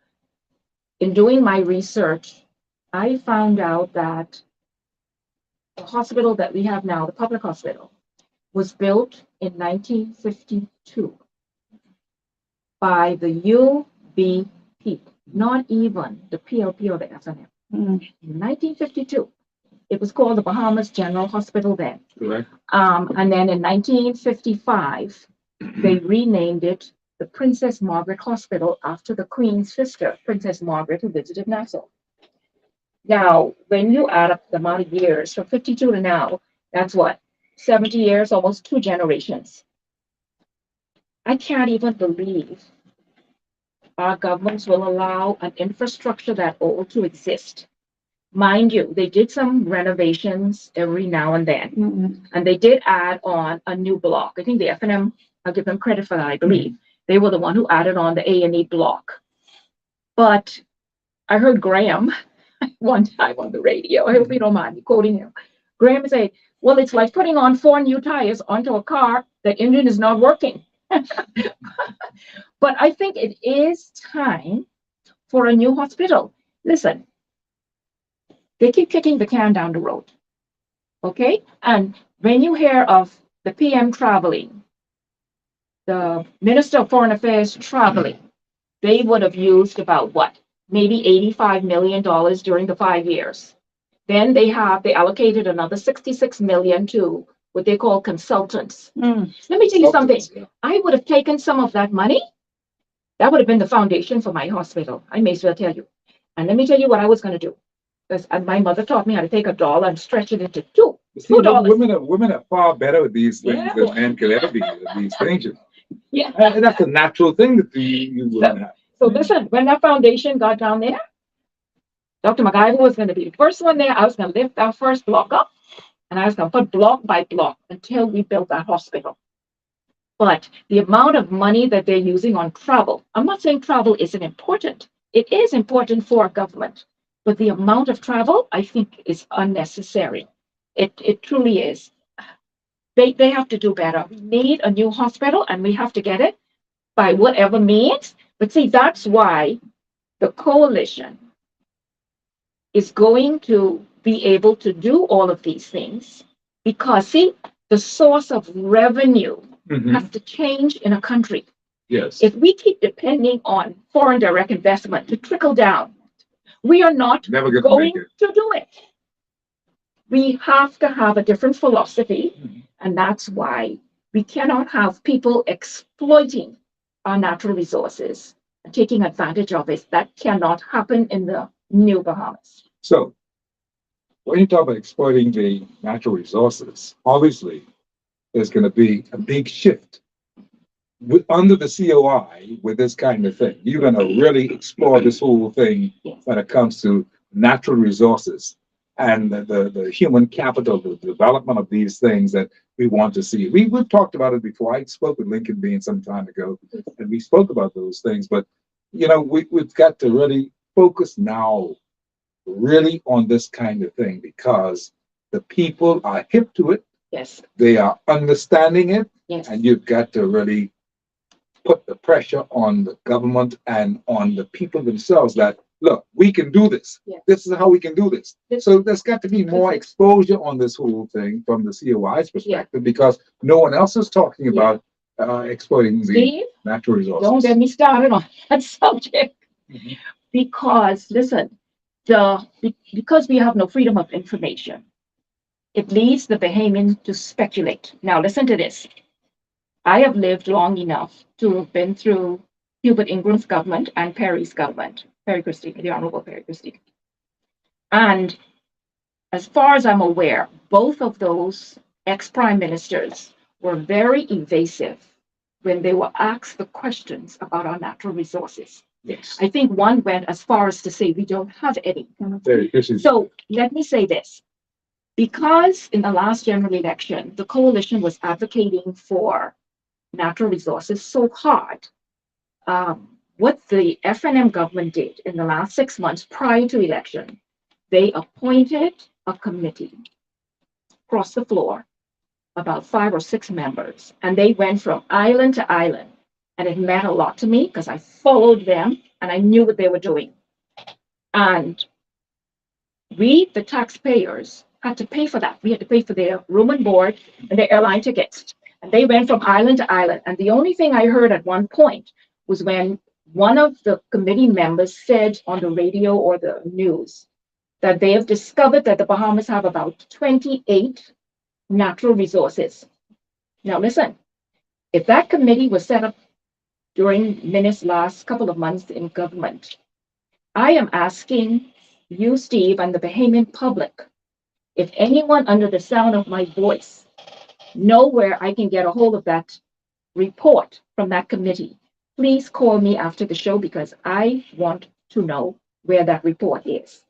In doing my research, I found out that the hospital that we have now, the public hospital, was built in 1952 by the UBP, not even the PLP or the FNM. In 1952, it was called the Bahamas General Hospital then. Correct. And then in 1955, they renamed it the Princess Margaret Hospital after the Queen's sister, Princess Margaret, who visited Nassau. Now, when you add up the amount of years from 52 to now, that's what, 70 years, almost 2 generations. I can't even believe our governments will allow an infrastructure that old to exist. Mind you, they did some renovations every now and then, and they did add on a new block. I think the FNM, I'll give them credit for that, I believe. They were the one who added on the A&E block. But I heard Graham one time on the radio, I hope you don't mind me quoting him. Graham said, well, it's like putting on 4 new tires onto a car, the engine is not working. But I think it is time for a new hospital. Listen, they keep kicking the can down the road. Okay? And when you hear of the PM traveling, the Minister of Foreign Affairs traveling, they would have used about what? Maybe $85 million during the 5 years. Then they allocated another 66 million to what they call consultants. Let me tell you something. I would have taken some of that money. That would have been the foundation for my hospital. I may as well tell you. And let me tell you what I was going to do. Because my mother taught me how to take a dollar and stretch it into two. You see, $2. women are far better with these things Yeah. than men could ever be with these things. Yeah. And that's a natural thing that you women have. So listen, when that foundation got down there, Dr. McIver was going to be the first one there. I was going to lift that first block up, and I was going to put block by block until we built that hospital. But the amount of money that they're using on travel, I'm not saying travel isn't important. It is important for a government, but the amount of travel, I think, is unnecessary. It truly is. They have to do better. We need a new hospital, and we have to get it by whatever means. But see, that's why the coalition is going to be able to do all of these things because, see, the source of revenue Mhm. has to change in a country. Yes. If we keep depending on foreign direct investment to trickle down, we are not Never gonna going make it. to do it. We have to have a different philosophy, Mhm. and that's why we cannot have people exploiting our natural resources and taking advantage of it. That cannot happen in the new Bahamas. So when you talk about exploiting the natural resources, obviously there's going to be a big shift under the COI with this kind of thing. You're going to really explore this whole thing Yes. when it comes to natural resources and the human capital, the development of these things that we want to see. We've talked about it before. I spoke with Lincoln Bean some time ago, and we spoke about those things. But we've got to really focus now, really on this kind of thing because the people are hip to it. Yes. They are understanding it, Yes. and you've got to really put the pressure on the government and on the people themselves that look, we can do this. Yeah. This is how we can do this. This- So there's got to be more exposure on this whole thing from the COI's perspective because no one else is talking Yeah. about exploiting the Steve, natural resources. don't get me started on that subject. Mhm. Because listen, because we have no freedom of information, it leads the Bahamian to speculate. Now listen to this. I have lived long enough to have been through Hubert Ingram's government and Perry's government, Perry Christie, the Honorable Perry Christie. And as far as I'm aware, both of those ex-prime ministers were very evasive when they were asked the questions about our natural resources. Yes. I think one went as far as to say we don't have any. So let me say this. Because in the last general election, the coalition was advocating for natural resources so hard, what the FNM government did in the last 6 months prior to election, they appointed a committee across the floor, about 5 or 6 members, and they went from island to island. And it meant a lot to me because I followed them and I knew what they were doing. And we, the taxpayers, had to pay for that. We had to pay for their room and board and their airline tickets. And they went from island to island. And the only thing I heard at one point was when one of the committee members said on the radio or the news that they have discovered that the Bahamas have about 28 natural resources. Now, listen, if that committee was set up during Minnie's last couple of months in government, I am asking you, Steve, and the Bahamian public, if anyone under the sound of my voice know where I can get a hold of that report from that committee, please call me after the show because I want to know where that report is.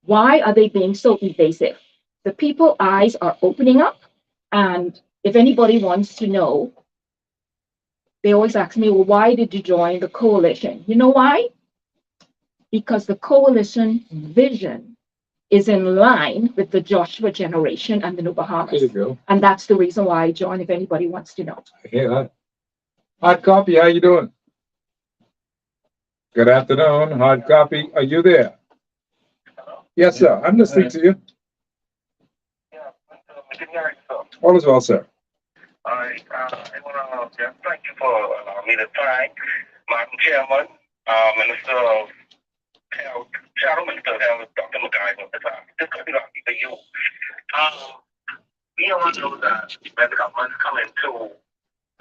Why are they being so evasive? The people's eyes are opening up, and if anybody wants to know, they always ask me, well, why did you join the coalition? You know why? Because the coalition vision is in line with the Joshua generation and the New There Bahamas. you go. And that's the reason why I joined, if anybody wants to know. I hear that. Hard copy, how you doing? Good afternoon, hard copy. Are you there? Hello? Yes, sir. I'm listening to you. Yeah, Mckinney, so All is well, sir. I want to just thank you for allowing me to thank Madam Chairman, Minister of Health, Shadow Minister of Health, Dr. McIver. This could be lucky for you. We all know that when the government come into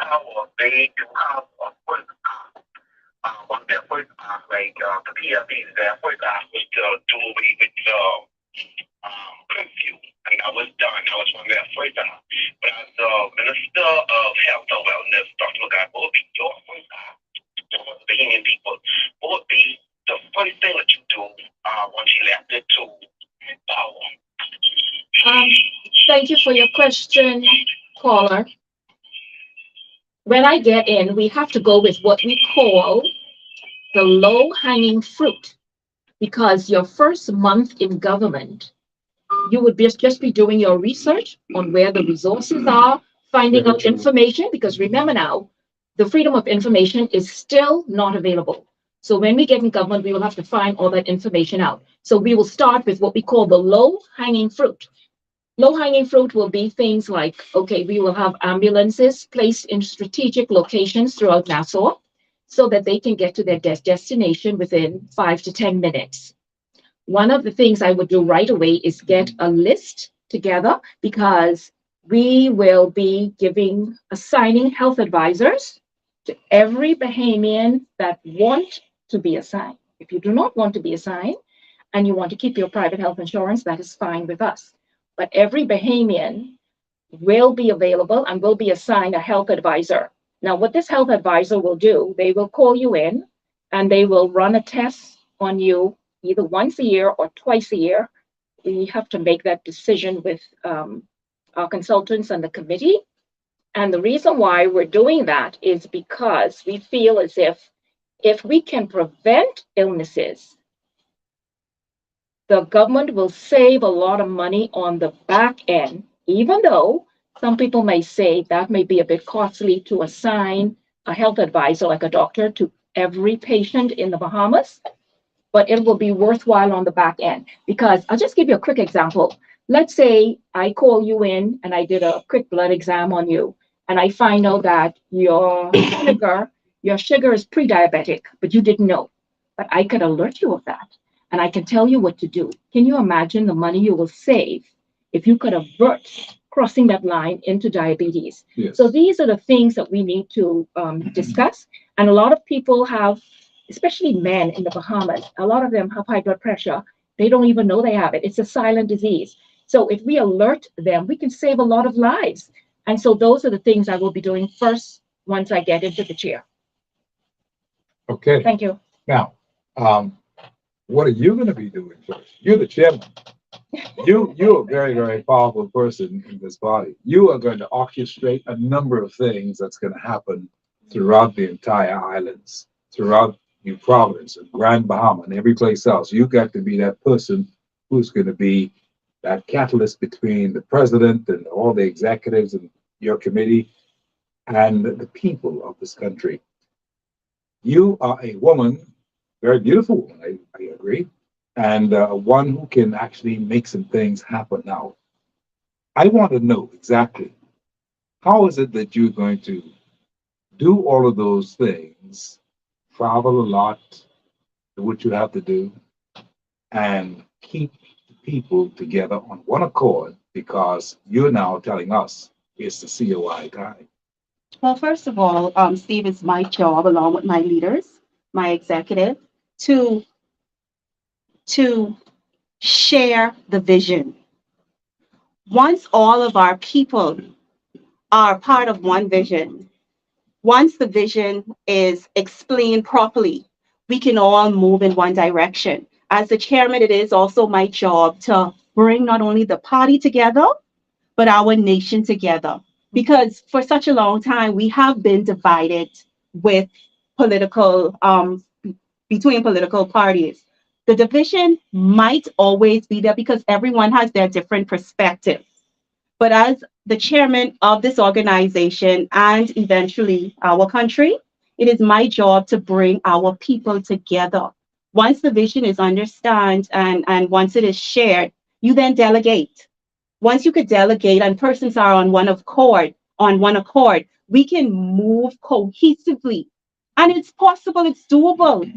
power, they do have a quick on their first like the PLD's their first was to do away with curfew, and I was done. I was from there first time. But as the Minister of Health and Wellness, Dr. McIver, what would be your Bahamian people? What would be the first thing that you do once you elected to power? Thank you for your question, caller. When I get in, we have to go with what we call the low-hanging fruit, because your first month in government, you would just be doing your research on where the resources are, finding out information, because remember now, the freedom of information is still not available. So when we get in government, we will have to find all that information out. So we will start with what we call the low-hanging fruit. Low-hanging fruit will be things like, okay, we will have ambulances placed in strategic locations throughout Nassau so that they can get to their destination within 5 to 10 minutes. One of the things I would do right away is get a list together, because we will be assigning health advisors to every Bahamian that want to be assigned. If you do not want to be assigned and you want to keep your private health insurance, that is fine with us. But every Bahamian will be available and will be assigned a health advisor. Now, what this health advisor will do, they will call you in and they will run a test on you either once a year or twice a year. We have to make that decision with our consultants and the committee. And the reason why we're doing that is because we feel as if we can prevent illnesses, the government will save a lot of money on the back end, even though some people may say that may be a bit costly to assign a health advisor like a doctor to every patient in the Bahamas, but it will be worthwhile on the back end. Because I'll just give you a quick example. Let's say I call you in and I did a quick blood exam on you, and I find out that your sugar is pre-diabetic, but you didn't know. But I could alert you of that, and I can tell you what to do. Can you imagine the money you will save if you could avert crossing that line into diabetes? Yes. So these are the things that we need to discuss. And a lot of people have, especially men in the Bahamas, a lot of them have high blood pressure. They don't even know they have it. It's a silent disease. So if we alert them, we can save a lot of lives. And so those are the things I will be doing first once I get into the chair. Okay. Thank you. Now, what are you going to be doing first? You're the chairman. You're a very, very powerful person in this body. You are going to orchestrate a number of things that's going to happen throughout the entire islands, throughout New Providence and Grand Bahama and every place else. You got to be that person who's going to be that catalyst between the president and all the executives and your committee and the people of this country. You are a woman, very beautiful woman, I agree, and one who can actually make some things happen now. I want to know exactly how is it that you're going to do all of those things, travel a lot, do what you have to do, and keep people together on one accord, because you're now telling us it's the COI time. Well, first of all, Steve, it's my job, along with my leaders, my executive, to share the vision. Once all of our people are part of one vision, once the vision is explained properly, we can all move in one direction. As the chairman, it is also my job to bring not only the party together, but our nation together. Because for such a long time, we have been divided with political, between political parties. The division might always be there because everyone has their different perspectives. But as the chairman of this organization and eventually our country, it is my job to bring our people together. Once the vision is understood and once it is shared, you then delegate. Once you could delegate and persons are on one accord, we can move cohesively. And it's possible, it's doable.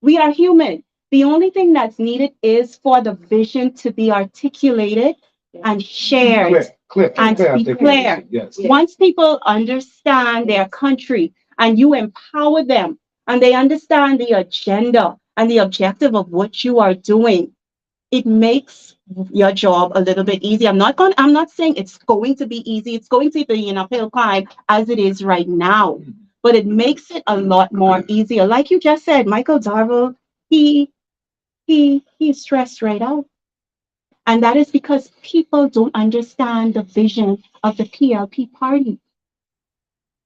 We are human. The only thing that's needed is for the vision to be articulated and shared and declared. Yes. Once people understand their country and you empower them and they understand the agenda and the objective of what you are doing, it makes your job a little bit easy. I'm not saying it's going to be easy. It's going to be an uphill climb as it is right now, but it makes it a lot more easier. Like you just said, Michael Darville, he's stressed right out. And that is because people don't understand the vision of the PLP party.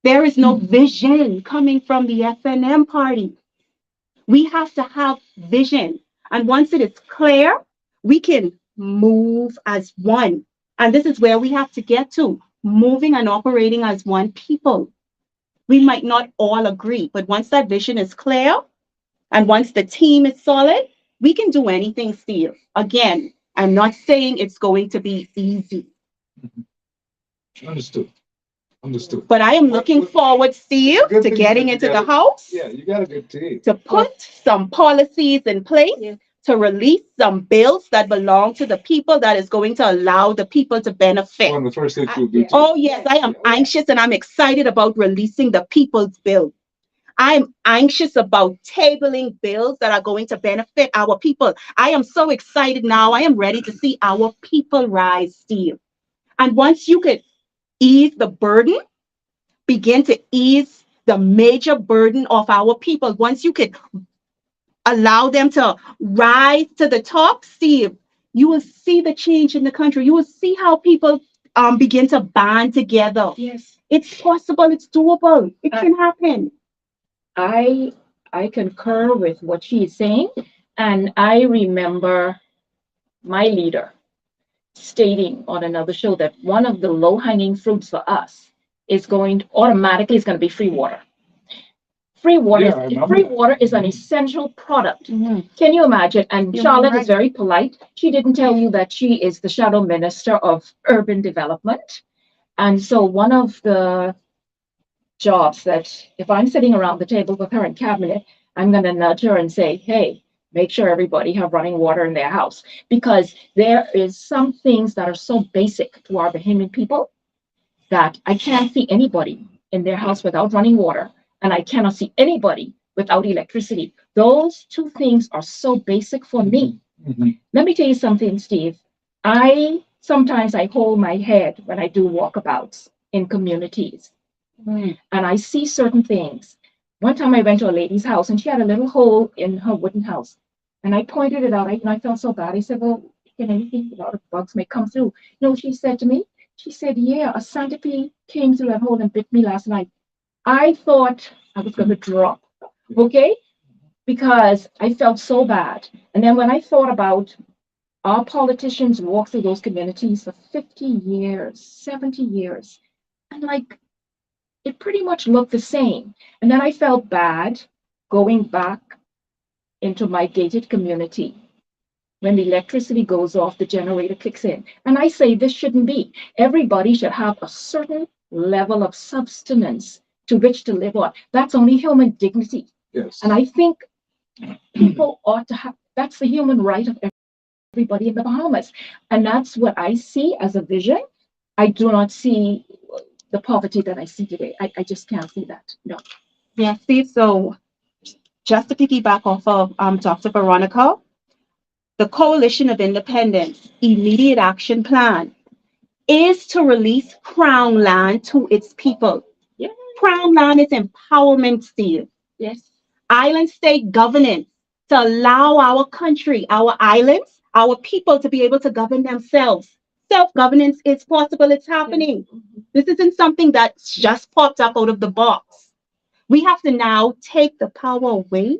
There is no vision coming from the FNM party. We have to have vision. And once it is clear, we can move as one. And this is where we have to get to, moving and operating as one people. We might not all agree, but once that vision is clear and once the team is solid, we can do anything, Steve. Again, I'm not saying it's going to be easy. Understood. Understood. But I am looking forward, Steve, Good to thing getting that you into got the it. house, Yeah, you got a good team. to put some policies in place, to release some bills that belong to the people that is going to allow the people to benefit. One of the first things we'll do. Oh, yes, I am anxious and I'm excited about releasing the people's bill. I'm anxious about tabling bills that are going to benefit our people. I am so excited now. I am ready to see our people rise, Steve. And once you could ease the burden, begin to ease the major burden of our people, once you could allow them to rise to the top, Steve, you will see the change in the country. You will see how people begin to band together. Yes. It's possible. It's doable. It can happen. I concur with what she is saying, and I remember my leader stating on another show that one of the low-hanging fruits for us is going to be free water. Free water is an essential product. Can you imagine? And Charlotte is very polite. She didn't tell you that she is the shadow minister of urban development. And so one of the jobs that if I'm sitting around the table with her in cabinet, I'm going to nudge her and say, hey, make sure everybody have running water in their house, because there is some things that are so basic to our Bahamian people that I can't see anybody in their house without running water, and I cannot see anybody without electricity. Those two things are so basic for me. Let me tell you something, Steve. Sometimes I hold my head when I do walkabouts in communities, and I see certain things. One time I went to a lady's house and she had a little hole in her wooden house. And I pointed it out, and I felt so bad. I said, well, can anything, a lot of bugs may come through. You know what she said to me? She said, yeah, a centipede came through that hole and bit me last night. I thought I was going to drop, okay? Because I felt so bad. And then when I thought about our politicians walk through those communities for 50 years, 70 years, and like, it pretty much looked the same. And then I felt bad going back into my gated community. When the electricity goes off, the generator kicks in. And I say this shouldn't be. Everybody should have a certain level of subsistence to which to live on. That's only human dignity. Yes. And I think people ought to have, that's the human right of everybody in the Bahamas. And that's what I see as a vision. I do not see the poverty that I see today. I just can't see that. No. Yeah, Steve, so just to piggyback off of Dr. Veronica, the Coalition of Independence Immediate Action Plan is to release Crown land to its people. Yeah. Crown land is empowerment, Steve. Yes. Island state governance to allow our country, our islands, our people to be able to govern themselves. Self-governance is possible. It's happening. This isn't something that's just popped up out of the box. We have to now take the power away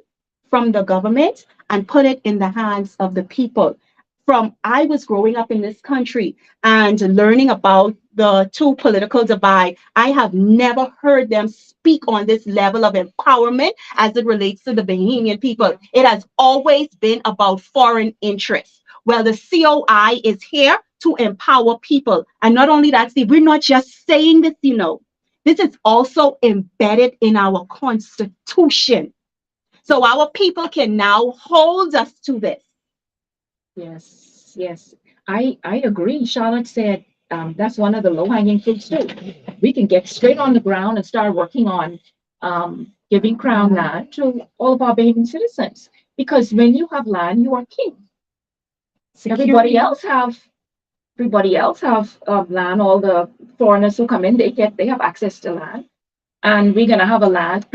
from the government and put it in the hands of the people. I was growing up in this country and learning about the two political divide, I have never heard them speak on this level of empowerment as it relates to the Bahamian people. It has always been about foreign interests. Well, the COI is here to empower people. And not only that, Steve, we're not just saying this, this is also embedded in our Constitution. So our people can now hold us to this. Yes, yes. I agree. Charlotte said that's one of the low-hanging fruits too. We can get straight on the ground and start working on giving Crown land to all of our Bahamian citizens. Because when you have land, you are king. Everybody Security. else have land. All the foreigners who come in, they have access to land, and we're gonna have a land.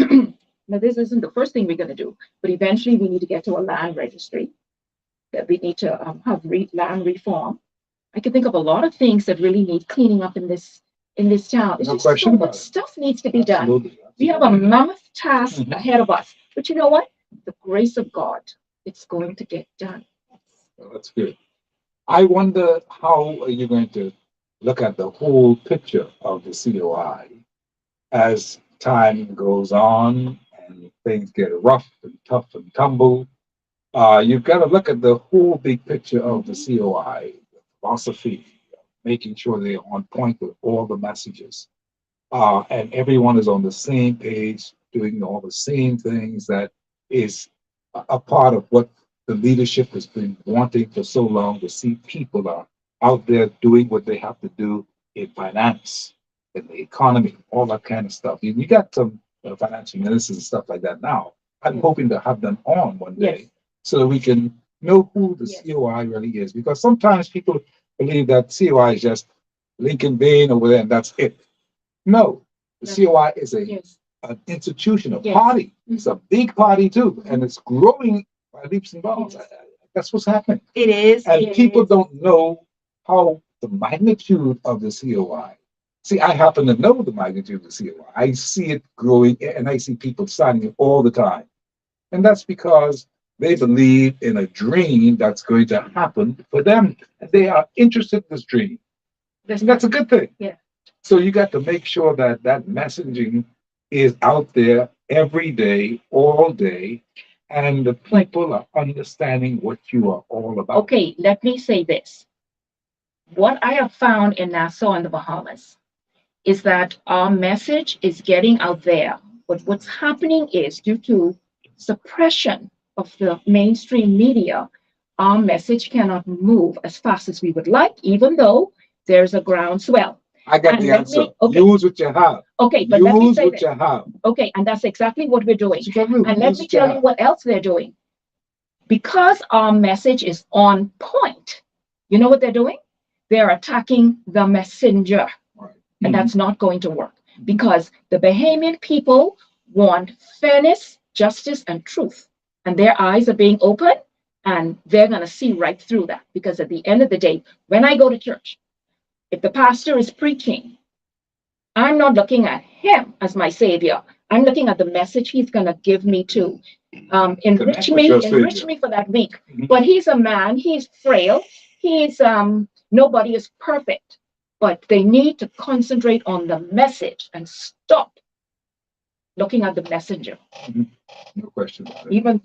Now, this isn't the first thing we're gonna do, but eventually we need to get to a land registry. That we need to have land reform. I can think of a lot of things that really need cleaning up in this town. It's No just question so about much it. stuff needs to be done. Absolutely. We have a mammoth task Mhm. ahead of us, but you know what? The grace of God, it's going to get done. Well, that's good. I wonder how are you going to look at the whole picture of the COI as time goes on and things get rough and tough and tumble. You've got to look at the whole big picture of the COI, the philosophy, making sure they're on point with all the messages. And everyone is on the same page, doing all the same things that is a part of what the leadership has been wanting for so long to see people are out there doing what they have to do in finance, in the economy, all that kind of stuff. You got some financial ministers and stuff like that now. I'm Yes. hoping to have them on one day Yes. so that we can know who the Yes. COI really is. Because sometimes people believe that COI is just Lincoln Bain over there and that's it. No, the No. COI is Yes. an institution, a Yes. party. It's a big party too, and it's growing by leaps and bounds. Yes. That's what's happening. It is. And Yes. people don't know how the magnitude of the COI. See, I happen to know the magnitude of the COI. I see it growing, and I see people signing it all the time. And that's because they believe in a dream that's going to happen for them. They are interested in this dream. And that's a good thing. Yeah. So you got to make sure that that messaging is out there every day, all day, and the people are understanding what you are all about. Okay, let me say this. What I have found in Nassau and the Bahamas is that our message is getting out there. But what's happening is due to suppression of the mainstream media, our message cannot move as fast as we would like, even though there's a groundswell. I got And the let answer. me- okay. Use what you have. Okay, but let me Use say what this. you have. Okay, and that's exactly what we're doing. You gotta do. And let Use me what you tell you have. what else they're doing. Because our message is on point, you know what they're doing? They're attacking the messenger. Right. And that's not going to work because the Bahamian people want fairness, justice, and truth. And their eyes are being opened and they're going to see right through that. Because at the end of the day, when I go to church, if the pastor is preaching, I'm not looking at him as my savior. I'm looking at the message he's going to give me to enrich with your enrich savior. me for that week. Mhm. But he's a man, he's frail, he's nobody is perfect, but they need to concentrate on the message and stop looking at the messenger. No question about it. Even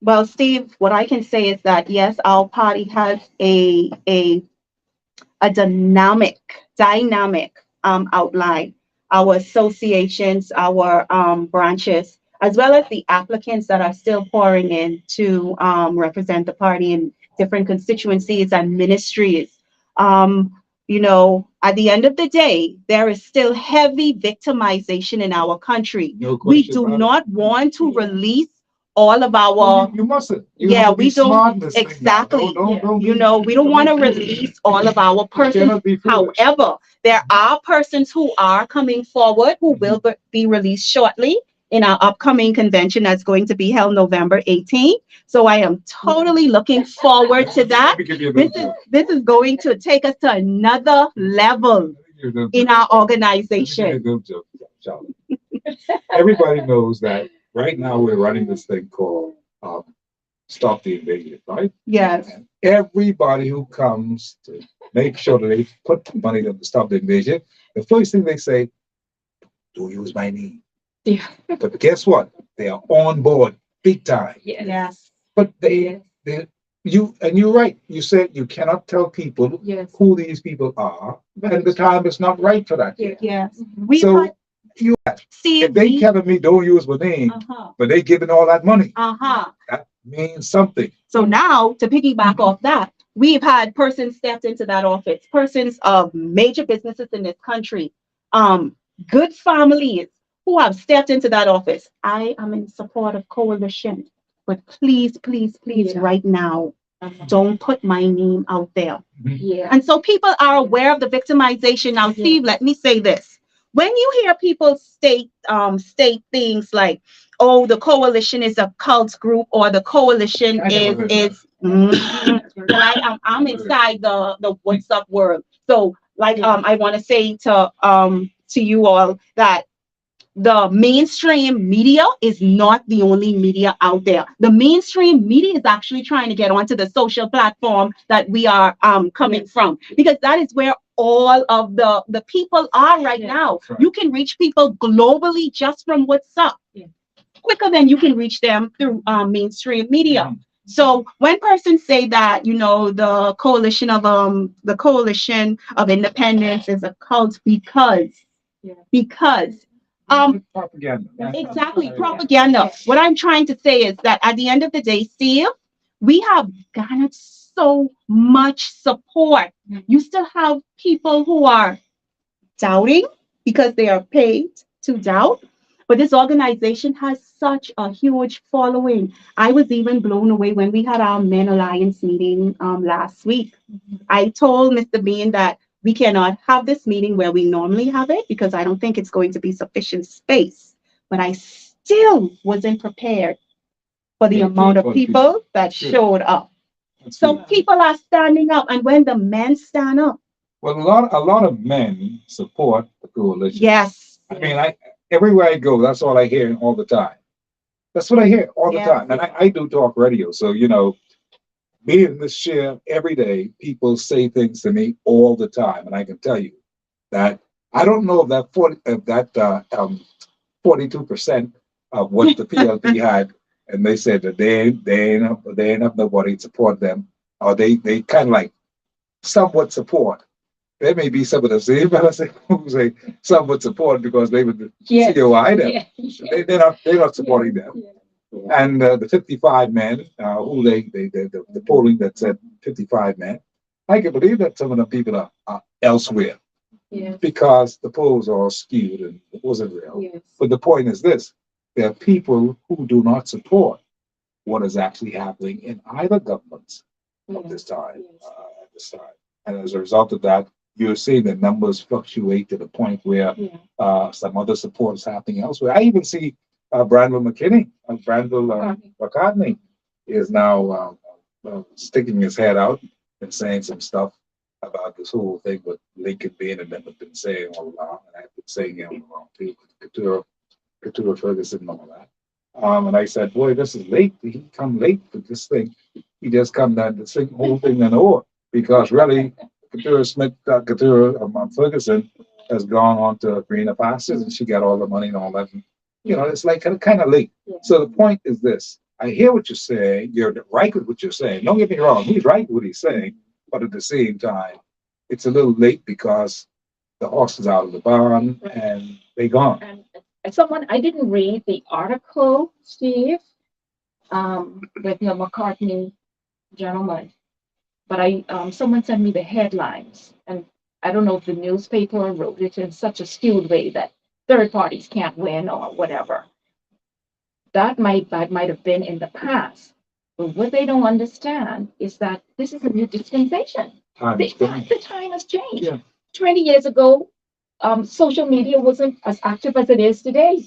Well, Steve, what I can say is that yes, our party has a dynamic outline. Our associations, our branches, as well as the applicants that are still pouring in to represent the party in different constituencies and ministries. You know, at the end of the day, there is still heavy victimization in our country. No We question do about it. not want to release all of our Well, you mustn't. You yeah, have to be we don't- smart in this thing now. exactly. Don't you be- know, we don't want to release all of our You persons. cannot be foolish. However, there are persons who are coming forward who will be released shortly in our upcoming convention that's going to be held November 18th. So I am totally looking forward to that. Let me give you a little joke. This is going to take us to another level Let me give you a little in joke. our Let me give you a organization. little joke, Charlotte. Everybody knows that right now we're running this thing called Stop the Invasion, right? Yes. And everybody who comes to make sure that they put the money to stop the invasion, the first thing they say, don't use my name. Yeah. But guess what? They are on board big time. Yes. But you're right. You said you cannot tell people Yes. who these people are, and the time is not right for that yet. Yes. We've So had, see, if they telling me don't use my name, uh-huh. but they giving all that money, Uh-huh. that means something. So now, to piggyback off that, we've had persons stepped into that office, persons of major businesses in this country, good families who have stepped into that office. I am in support of coalition, but please, Yeah. right now, Don't put my name out there. Yeah. And so people are aware of the victimization. Now, Steve, let me say this. When you hear people state things like, oh, the coalition is a cult group, or the coalition I'm inside the WhatsApp world. So like I want to say to you all that the mainstream media is not the only media out there. The mainstream media is actually trying to get onto the social platform that we are coming from, because that is where all of the people are right now. Right. You can reach people globally just from WhatsApp quicker than you can reach them through mainstream media. So when persons say that, the coalition of independence is a cult because Propaganda. exactly propaganda. What I'm trying to say is that at the end of the day, Steve, we have garnered so much support. You still have people who are doubting because they are paid to doubt. But this organization has such a huge following. I was even blown away when we had our Men Alliance meeting last week. I told Mr. Bean that we cannot have this meeting where we normally have it because I don't think it's going to be sufficient space. But I still wasn't prepared for the amount of people that showed up. So people are standing up, and when the men stand up, Well, a lot of men support the coalition. yes, I mean, everywhere I go, that's all I hear all the time. That's what I hear all the Yeah. time. And I do talk radio, so being in this chair every day, people say things to me all the time, and I can tell you that I don't know if that 42% of what the PLP had, and they said that they ain't have nobody to support them, or they kind of like somewhat support. There may be some of the same, but I say who say somewhat support because they would COI them. They're not supporting them. And the 55 men, who the polling that said 55 men, I can believe that some of the people are elsewhere because the polls are all skewed and it wasn't real. Yes. But the point is this: there are people who do not support what is actually happening in either governments at this time. And as a result of that, you're seeing the numbers fluctuate to the point where some other support is happening elsewhere. I even see Mckinney, McCartney is now sticking his head out and saying some stuff about this whole thing with Lincoln being and have been saying all along, and I've been saying it all along too, Couture Ferguson and all that. And I said, boy, this is late. He come late for this thing. He just come down to sing whole thing in over because really Couture Ferguson has gone on to greener pastures and she got all the money and all that. And, it's like kind of late. So the point is this: I hear what you're saying. You're right with what you're saying. Don't get me wrong. He's right with what he's saying, but at the same time, it's a little late because the horse is out of the barn and they gone. And I didn't read the article, Steve, with the McCartney gentleman, but someone sent me the headlines, and I don't know if the newspaper wrote it in such a skewed way that third parties can't win or whatever. That might have been in the past, but what they don't understand is that this is a new dispensation. The time has changed. Yeah. 20 years ago, social media wasn't as active as it is today.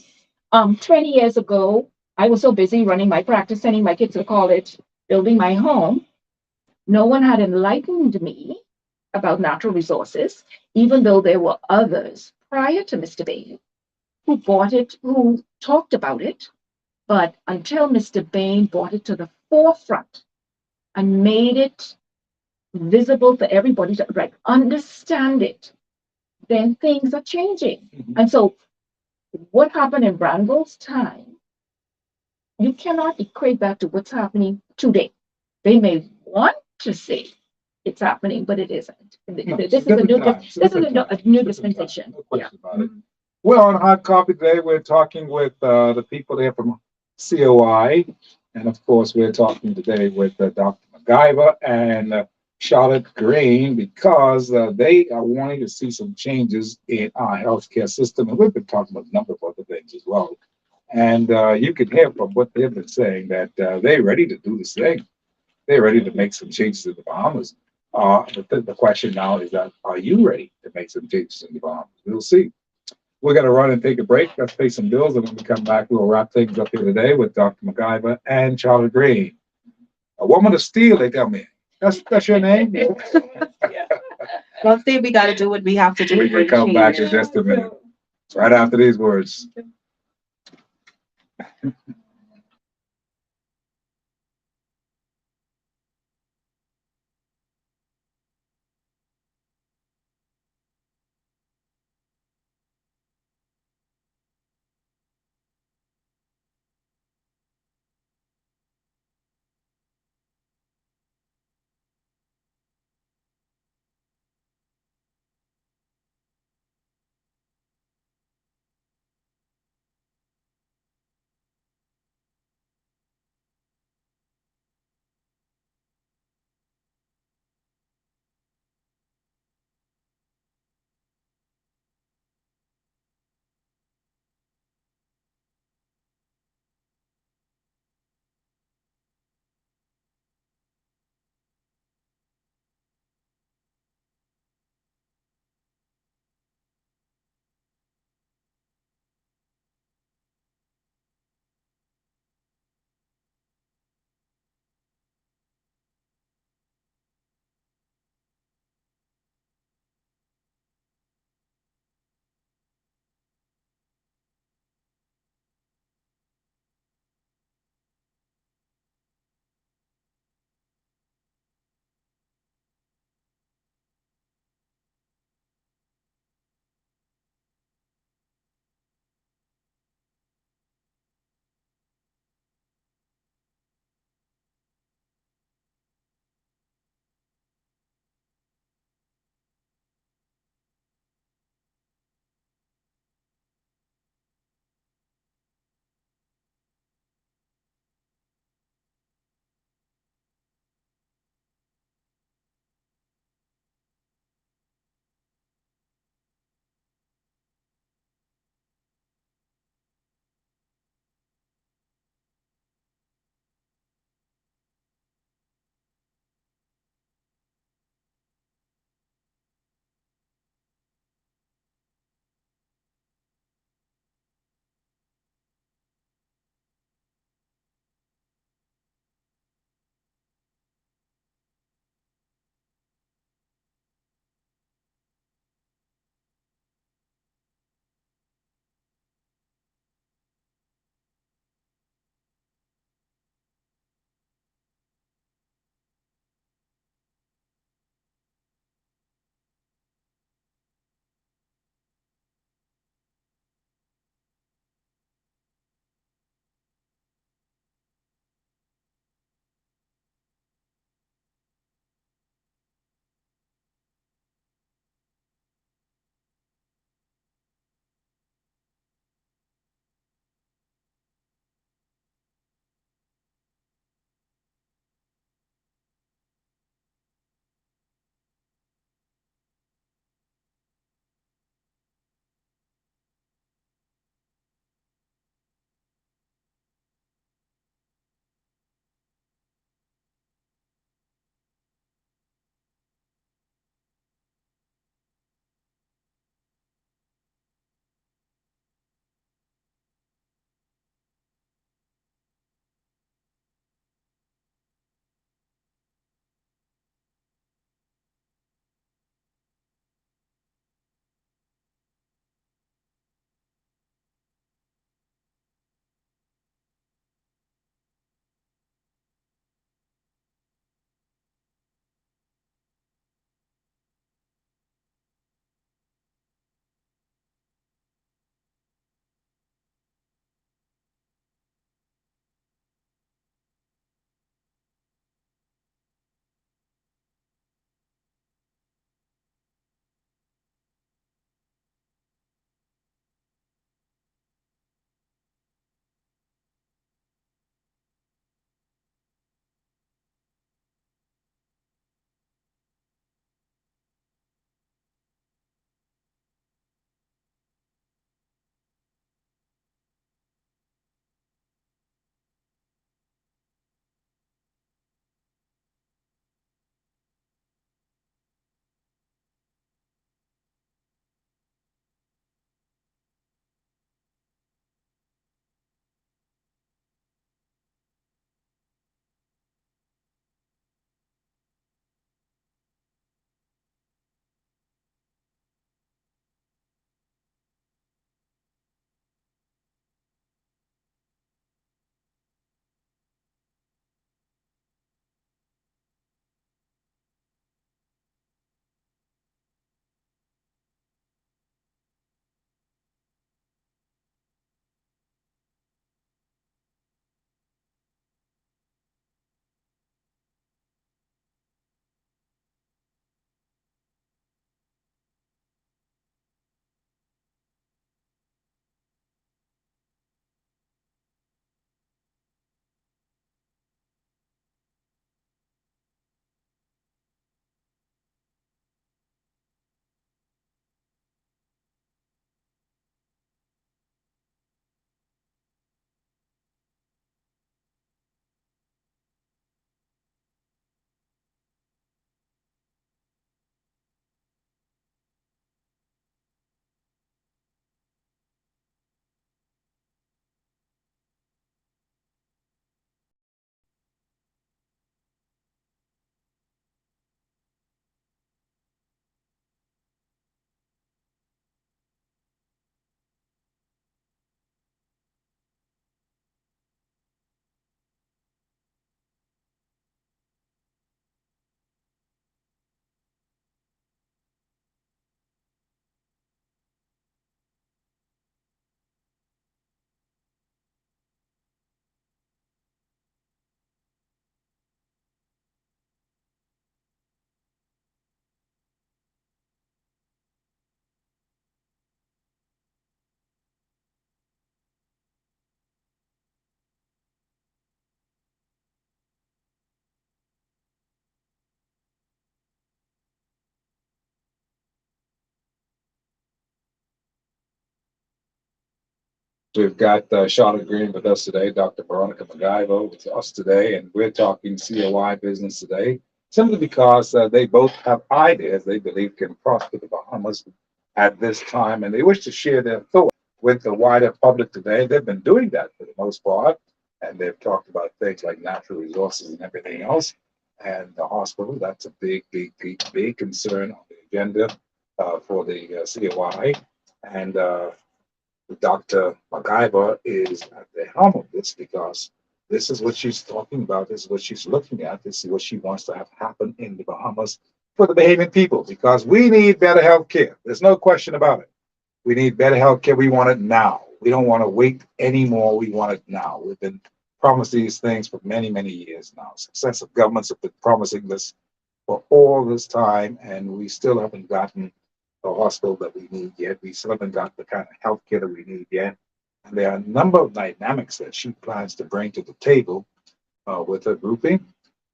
20 years ago, I was so busy running my practice, sending my kids to college, building my home. No one had enlightened me about natural resources, even though there were others prior to Mr. Bain who bought it, who talked about it. But until Mr. Bain brought it to the forefront and made it visible for everybody to understand it, then things are changing. Mhm. And so what happened in Brandville's time, you cannot equate that to what's happening today. They may want to say it's happening, but it isn't. No, This is a new dispensation. No question about it. Well, on Hard Copy today, we're talking with the people there from COI. And of course, we're talking today with Dr. McIver and Charlotte Green because they are wanting to see some changes in our healthcare system. And we've been talking about a number of other things as well. And you can hear from what they've been saying that they're ready to do this thing. they're ready to make some changes in the Bahamas. The question now is that are you ready to make some changes in the Bahamas? We'll see. We're going to run and take a break. Let's pay some bills, and when we come back, we'll wrap things up here today with Dr. McIver and Charlie Green. A woman of steel, they tell me. That's your name? Well, Steve, we got to do what we have to do. We can come back in just a minute. Right after these words. We've got Charlotte Green with us today, Dr. Veronica McIver with us today, and we're talking COI business today, simply because they both have ideas they believe can prosper the Bahamas at this time, and they wish to share their thoughts with the wider public today. They've been doing that for the most part, and they've talked about things like natural resources and everything else. And the hospital, that's a big concern on the agenda for the COI. And Dr. McIver is at the helm of this because this is what she's talking about, this is what she's looking at, this is what she wants to have happen in the Bahamas for the Bahamian people because we need better health care. There's no question about it. We need better health care. We want it now. We don't want to wait anymore. We want it now. We've been promised these things for many years now. Successive governments have been promising this for all this time, and we still haven't gotten the hospital that we need yet. We still haven't got the kind of health care that we need yet. And there are a number of dynamics that she plans to bring to the table with her grouping.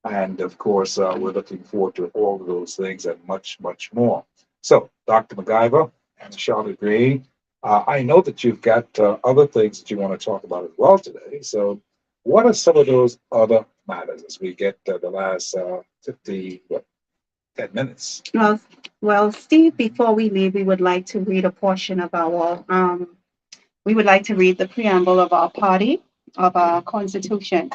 And of course, we're looking forward to all of those things and much more. So, Dr. McIver and Charlotte Green, I know that you've got other things that you want to talk about as well today. So, what are some of those other matters as we get the last 10 minutes? Well, Steve, before we leave, we would like to read a portion of we would like to read the preamble of our party, of our constitution.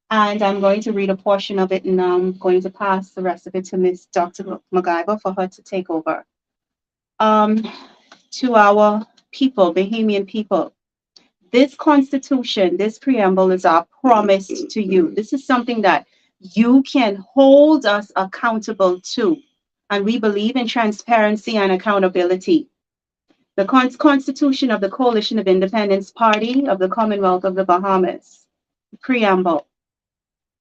And I'm going to read a portion of it, and I'm going to pass the rest of it to Miss Dr. McIver for her to take over. To our people, Bahamian people, this constitution, this preamble is our promise to you. This is something that you can hold us accountable to. And we believe in transparency and accountability. The Constitution of the Coalition of Independence Party of the Commonwealth of the Bahamas. Preamble.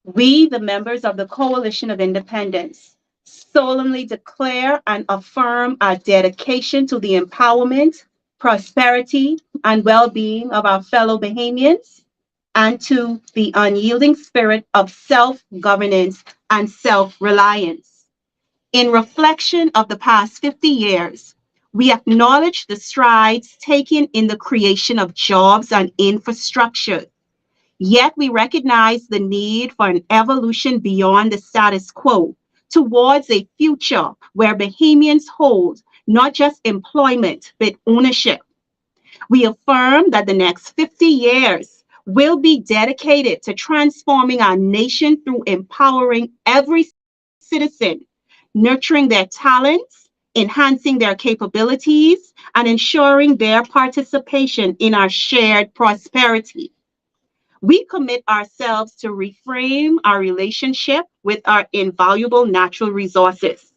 We, the members of the Coalition of Independence, solemnly declare and affirm our dedication to the empowerment, prosperity, and well-being of our fellow Bahamians, and to the unyielding spirit of self-governance and self-reliance. In reflection of the past 50 years, we acknowledge the strides taken in the creation of jobs and infrastructure. Yet we recognize the need for an evolution beyond the status quo towards a future where Bahamians hold not just employment, but ownership. We affirm that the next 50 years will be dedicated to transforming our nation through empowering every citizen, nurturing their talents, enhancing their capabilities, and ensuring their participation in our shared prosperity. We commit ourselves to reframe our relationship with our invaluable natural resources.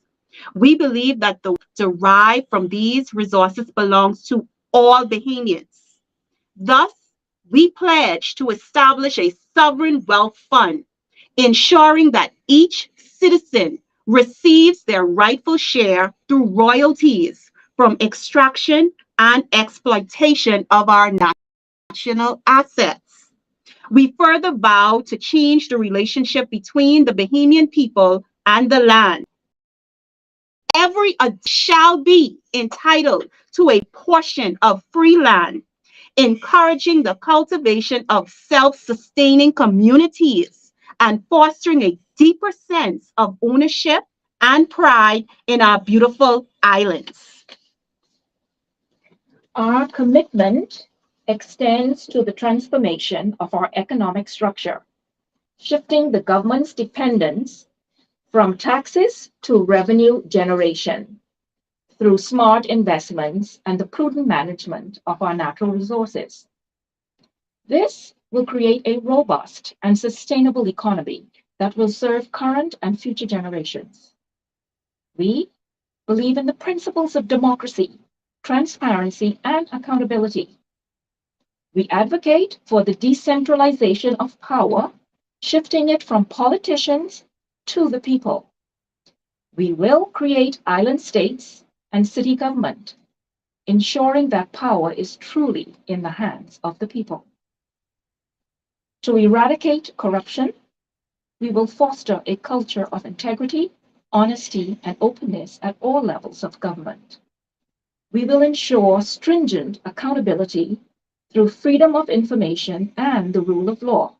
We believe that the derived from these resources belongs to all Bahamians. Thus, we pledge to establish a sovereign wealth fund, ensuring that each citizen receives their rightful share through royalties from extraction and exploitation of our national assets. We further vow to change the relationship between the Bahamian people and the land. Every adult shall be entitled to a portion of free land, encouraging the cultivation of self-sustaining communities and fostering a deeper sense of ownership and pride in our beautiful islands. Our commitment extends to the transformation of our economic structure, shifting the government's dependence from taxes to revenue generation through smart investments and the prudent management of our natural resources. This will create a robust and sustainable economy that will serve current and future generations. We believe in the principles of democracy, transparency, and accountability. We advocate for the decentralization of power, shifting it from politicians to the people. We will create island states and city government, ensuring that power is truly in the hands of the people. To eradicate corruption, we will foster a culture of integrity, honesty, and openness at all levels of government. We will ensure stringent accountability through freedom of information and the rule of law.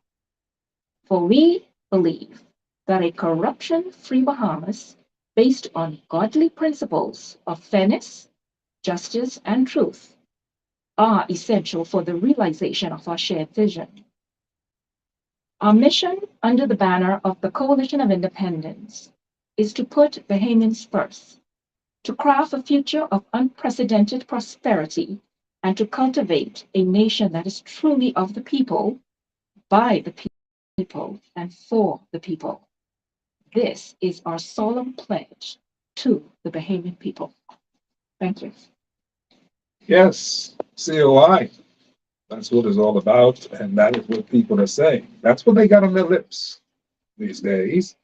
For we believe that a corruption-free Bahamas based on godly principles of fairness, justice, and truth are essential for the realization of our shared vision. Our mission under the banner of the Coalition of Independence is to put Bahamians first, to craft a future of unprecedented prosperity, and to cultivate a nation that is truly of the people, by the people, and for the people. This is our solemn pledge to the Bahamian people. Thank you. Yes, COI. That's what it's all about, and that is what people are saying. That's what they got on their lips these days.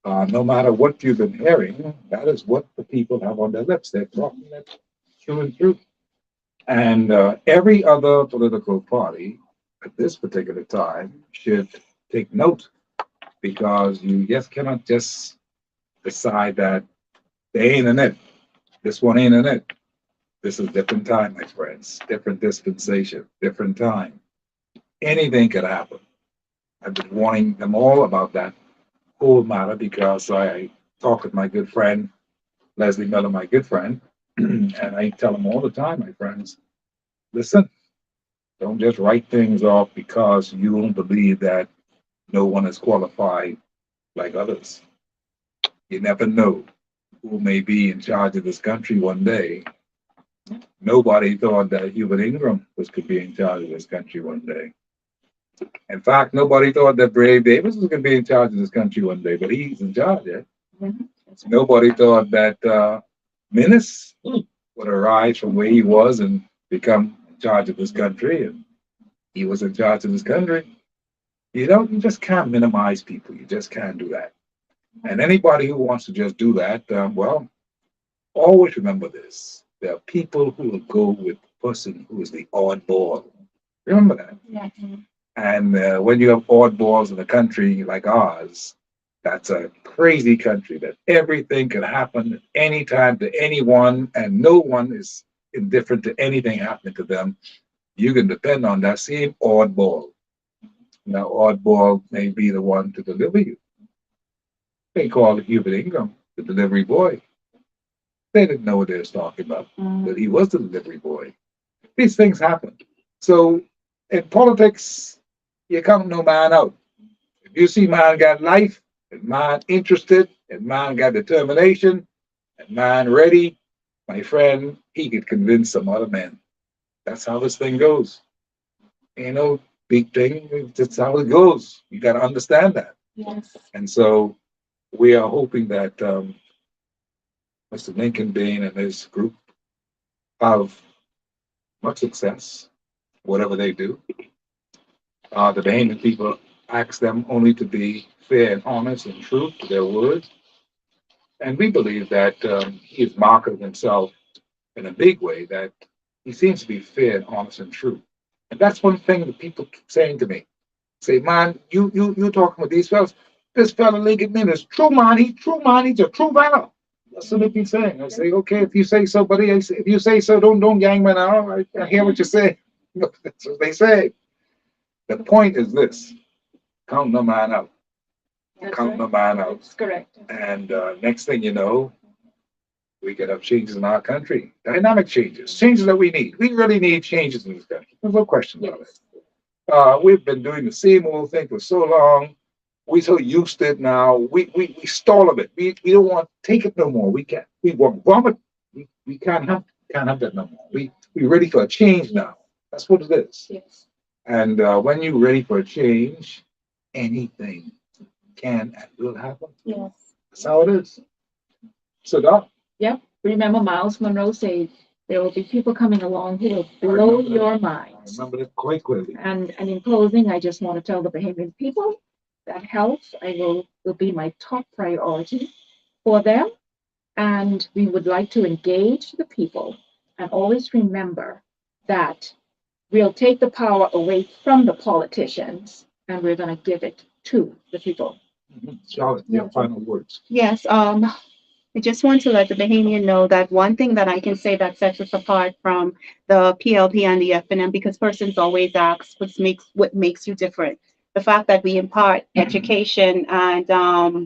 No matter what you've been hearing, that is what the people have on their lips. They're talking that true and true. And every other political party at this particular time should take note, because you just cannot just decide that they ain't in it. This one ain't in it. This is a different time, my friends. Different dispensation, different time. Anything could happen. I've been warning them all about that whole matter, because I talk with my good friend, Leslie Miller, my good friend, and I tell him all the time, my friends, listen, don't just write things off because you don't believe that no one is qualified like others. You never know who may be in charge of this country one day. Nobody thought that Hubert Ingram could be in charge of this country one day. In fact, nobody thought that Brave Davis was going to be in charge of this country one day, but he's in charge. Yeah? Nobody thought that Minnis would arise from where he was and become in charge of this country, and he was in charge of this country. You just can't minimize people. You just can't do that. And anybody who wants to just do that, well, always remember this. There are people who will go with the person who is the oddball. Remember that. Yeah. And when you have oddballs in a country like ours, that's a crazy country that everything can happen anytime to anyone, and no one is indifferent to anything happening to them. You can depend on that same oddball. Now, oddball may be the one to deliver you. They called Hubert Ingram the delivery boy. They didn't know what they was talking about, but he was the delivery boy. These things happen. So in politics, you count no man out. If you see man got life, and man interested, and man got determination, and man ready, my friend, he could convince some other man. That's how this thing goes. Ain't no big thing. That's how it goes. You got to understand that. Yes. And so we are hoping that Mr. Lincoln Bain and his group have much success, whatever they do. The Bahamian people ask them only to be fair and honest and true to their word. And we believe that he has marketed himself in a big way, that he seems to be fair and honest and true. And that's one thing that people keep saying to me. Say, man, you talking with these fellas. This fella Lincoln Bain is true, man. He's true, man. He's a true fella. That's what they be saying. I say, okay, if you say so, buddy. If you say so, don't gang me now. I hear what you say. That's what they say. The point is this: count no man out. Count no man out. That's correct. And next thing you know, we could have changes in our country. Dynamic changes that we need. We really need changes in this country. There's no question about it. We've been doing the same old thing for so long. We're so used to it now. We stall of it. We don't want to take it no more. We can't. We want vomit. We can't have that no more. We're ready for a change now. That's what it is. Yes. And when you're ready for a change, anything can and will happen. Yes. That's how it is. So, Doc. Yep. Remember Miles Monroe said there will be people coming along who will blow your mind. I remember that quite clearly. And in closing, I just want to tell the Bahamian people that health will be my top priority for them. And we would like to engage the people and always remember that we'll take the power away from the politicians and we're going to give it to the people. Charlotte, your final words. Yes, I just want to let the Bahamian know that one thing that I can say that sets us apart from the PLP and the FNM, because persons always ask what makes you different. The fact that we impart education and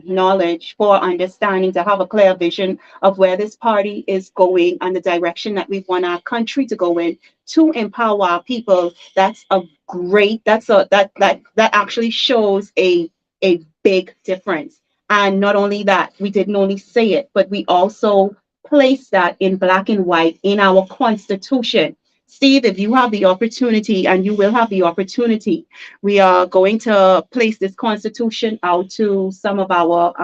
knowledge for understanding to have a clear vision of where this party is going and the direction that we want our country to go in to empower our people. That's a great. That actually shows a big difference. And not only that, we didn't only say it, but we also placed that in black and white in our Constitution. Steve, if you have the opportunity, and you will have the opportunity, we are going to place this Constitution out to some of our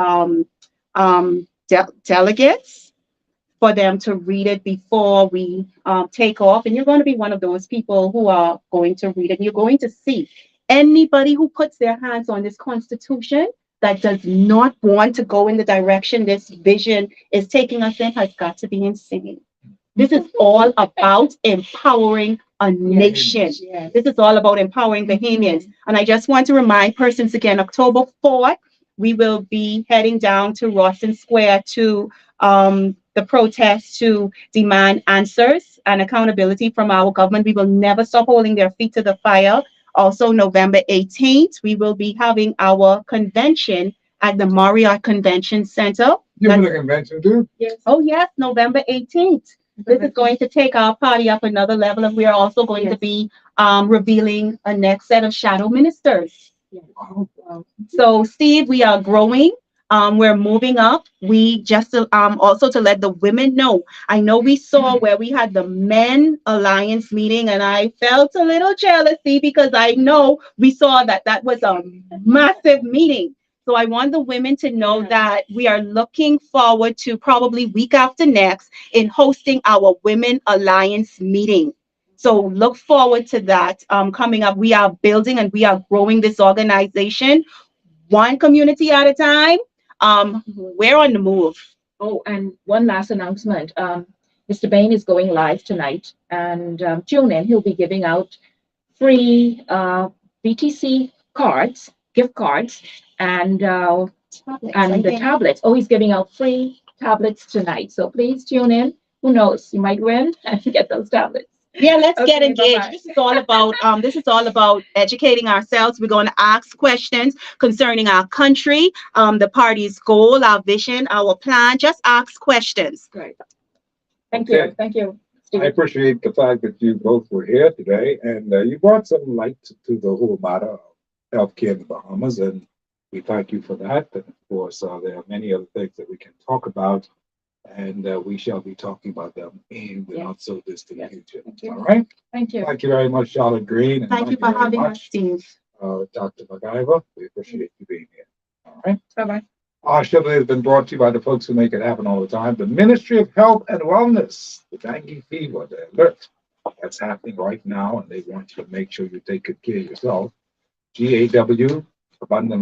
delegates for them to read it before we take off. And you're going to be one of those people who are going to read it. And you're going to see anybody who puts their hands on this Constitution that does not want to go in the direction this vision is taking us in has got to be insane. This is all about empowering a nation. Yes. This is all about empowering Bahamians. And I just want to remind persons again, October 4th, we will be heading down to Rawson Square to the protest to demand answers and accountability from our government. We will never stop holding their feet to the fire. Also, November 18th, we will be having our convention at the Marriott Convention Center. You have a convention too? Yes. Oh, yes, November 18th. This is going to take our party up another level, and we are also going to Yes. be revealing a next set of shadow ministers. Wow. So, Steve, we are growing. We're moving up. We just also to let the women know. I know we saw where we had the Men Alliance meeting, and I felt a little jealousy because I know we saw that was a massive meeting. So I want the women to know that we are looking forward to probably week after next in hosting our Women Alliance meeting. So look forward to that coming up. We are building and we are growing this organization one community at a time. We're on the move. Oh, and one last announcement. Mr. Bain is going live tonight, and tune in. He'll be giving out free BTC cards, gift cards, and the tablets. Oh, he's giving out free tablets tonight. So please tune in. Who knows? You might win and get those tablets. Yeah, let's get Okay, engaged. bye-bye. This is all about educating ourselves. We're going to ask questions concerning our country, the party's goal, our vision, our plan. Just ask questions. Great. Thank Okay. you. Thank you, I Steve. appreciate the fact that you both were here today, and you brought some light to the whole matter of healthcare in the Bahamas, and we thank you for that. And of course, there are many other things that we can talk about, and we shall be talking about them in the Yes. not so distant Yes. future. Thank you. All right. Thank you. Thank you very much, Charlotte Green, and Thank you for very having us, much, Steve. Dr. McIver. We appreciate you being here. All right. Bye-bye. Our show today has been brought to you by the folks who make it happen all the time. The Ministry of Health and Wellness, the dengue fever, the alert that's happening right now, and they want you to make sure you take good care of yourself. GAW, abundant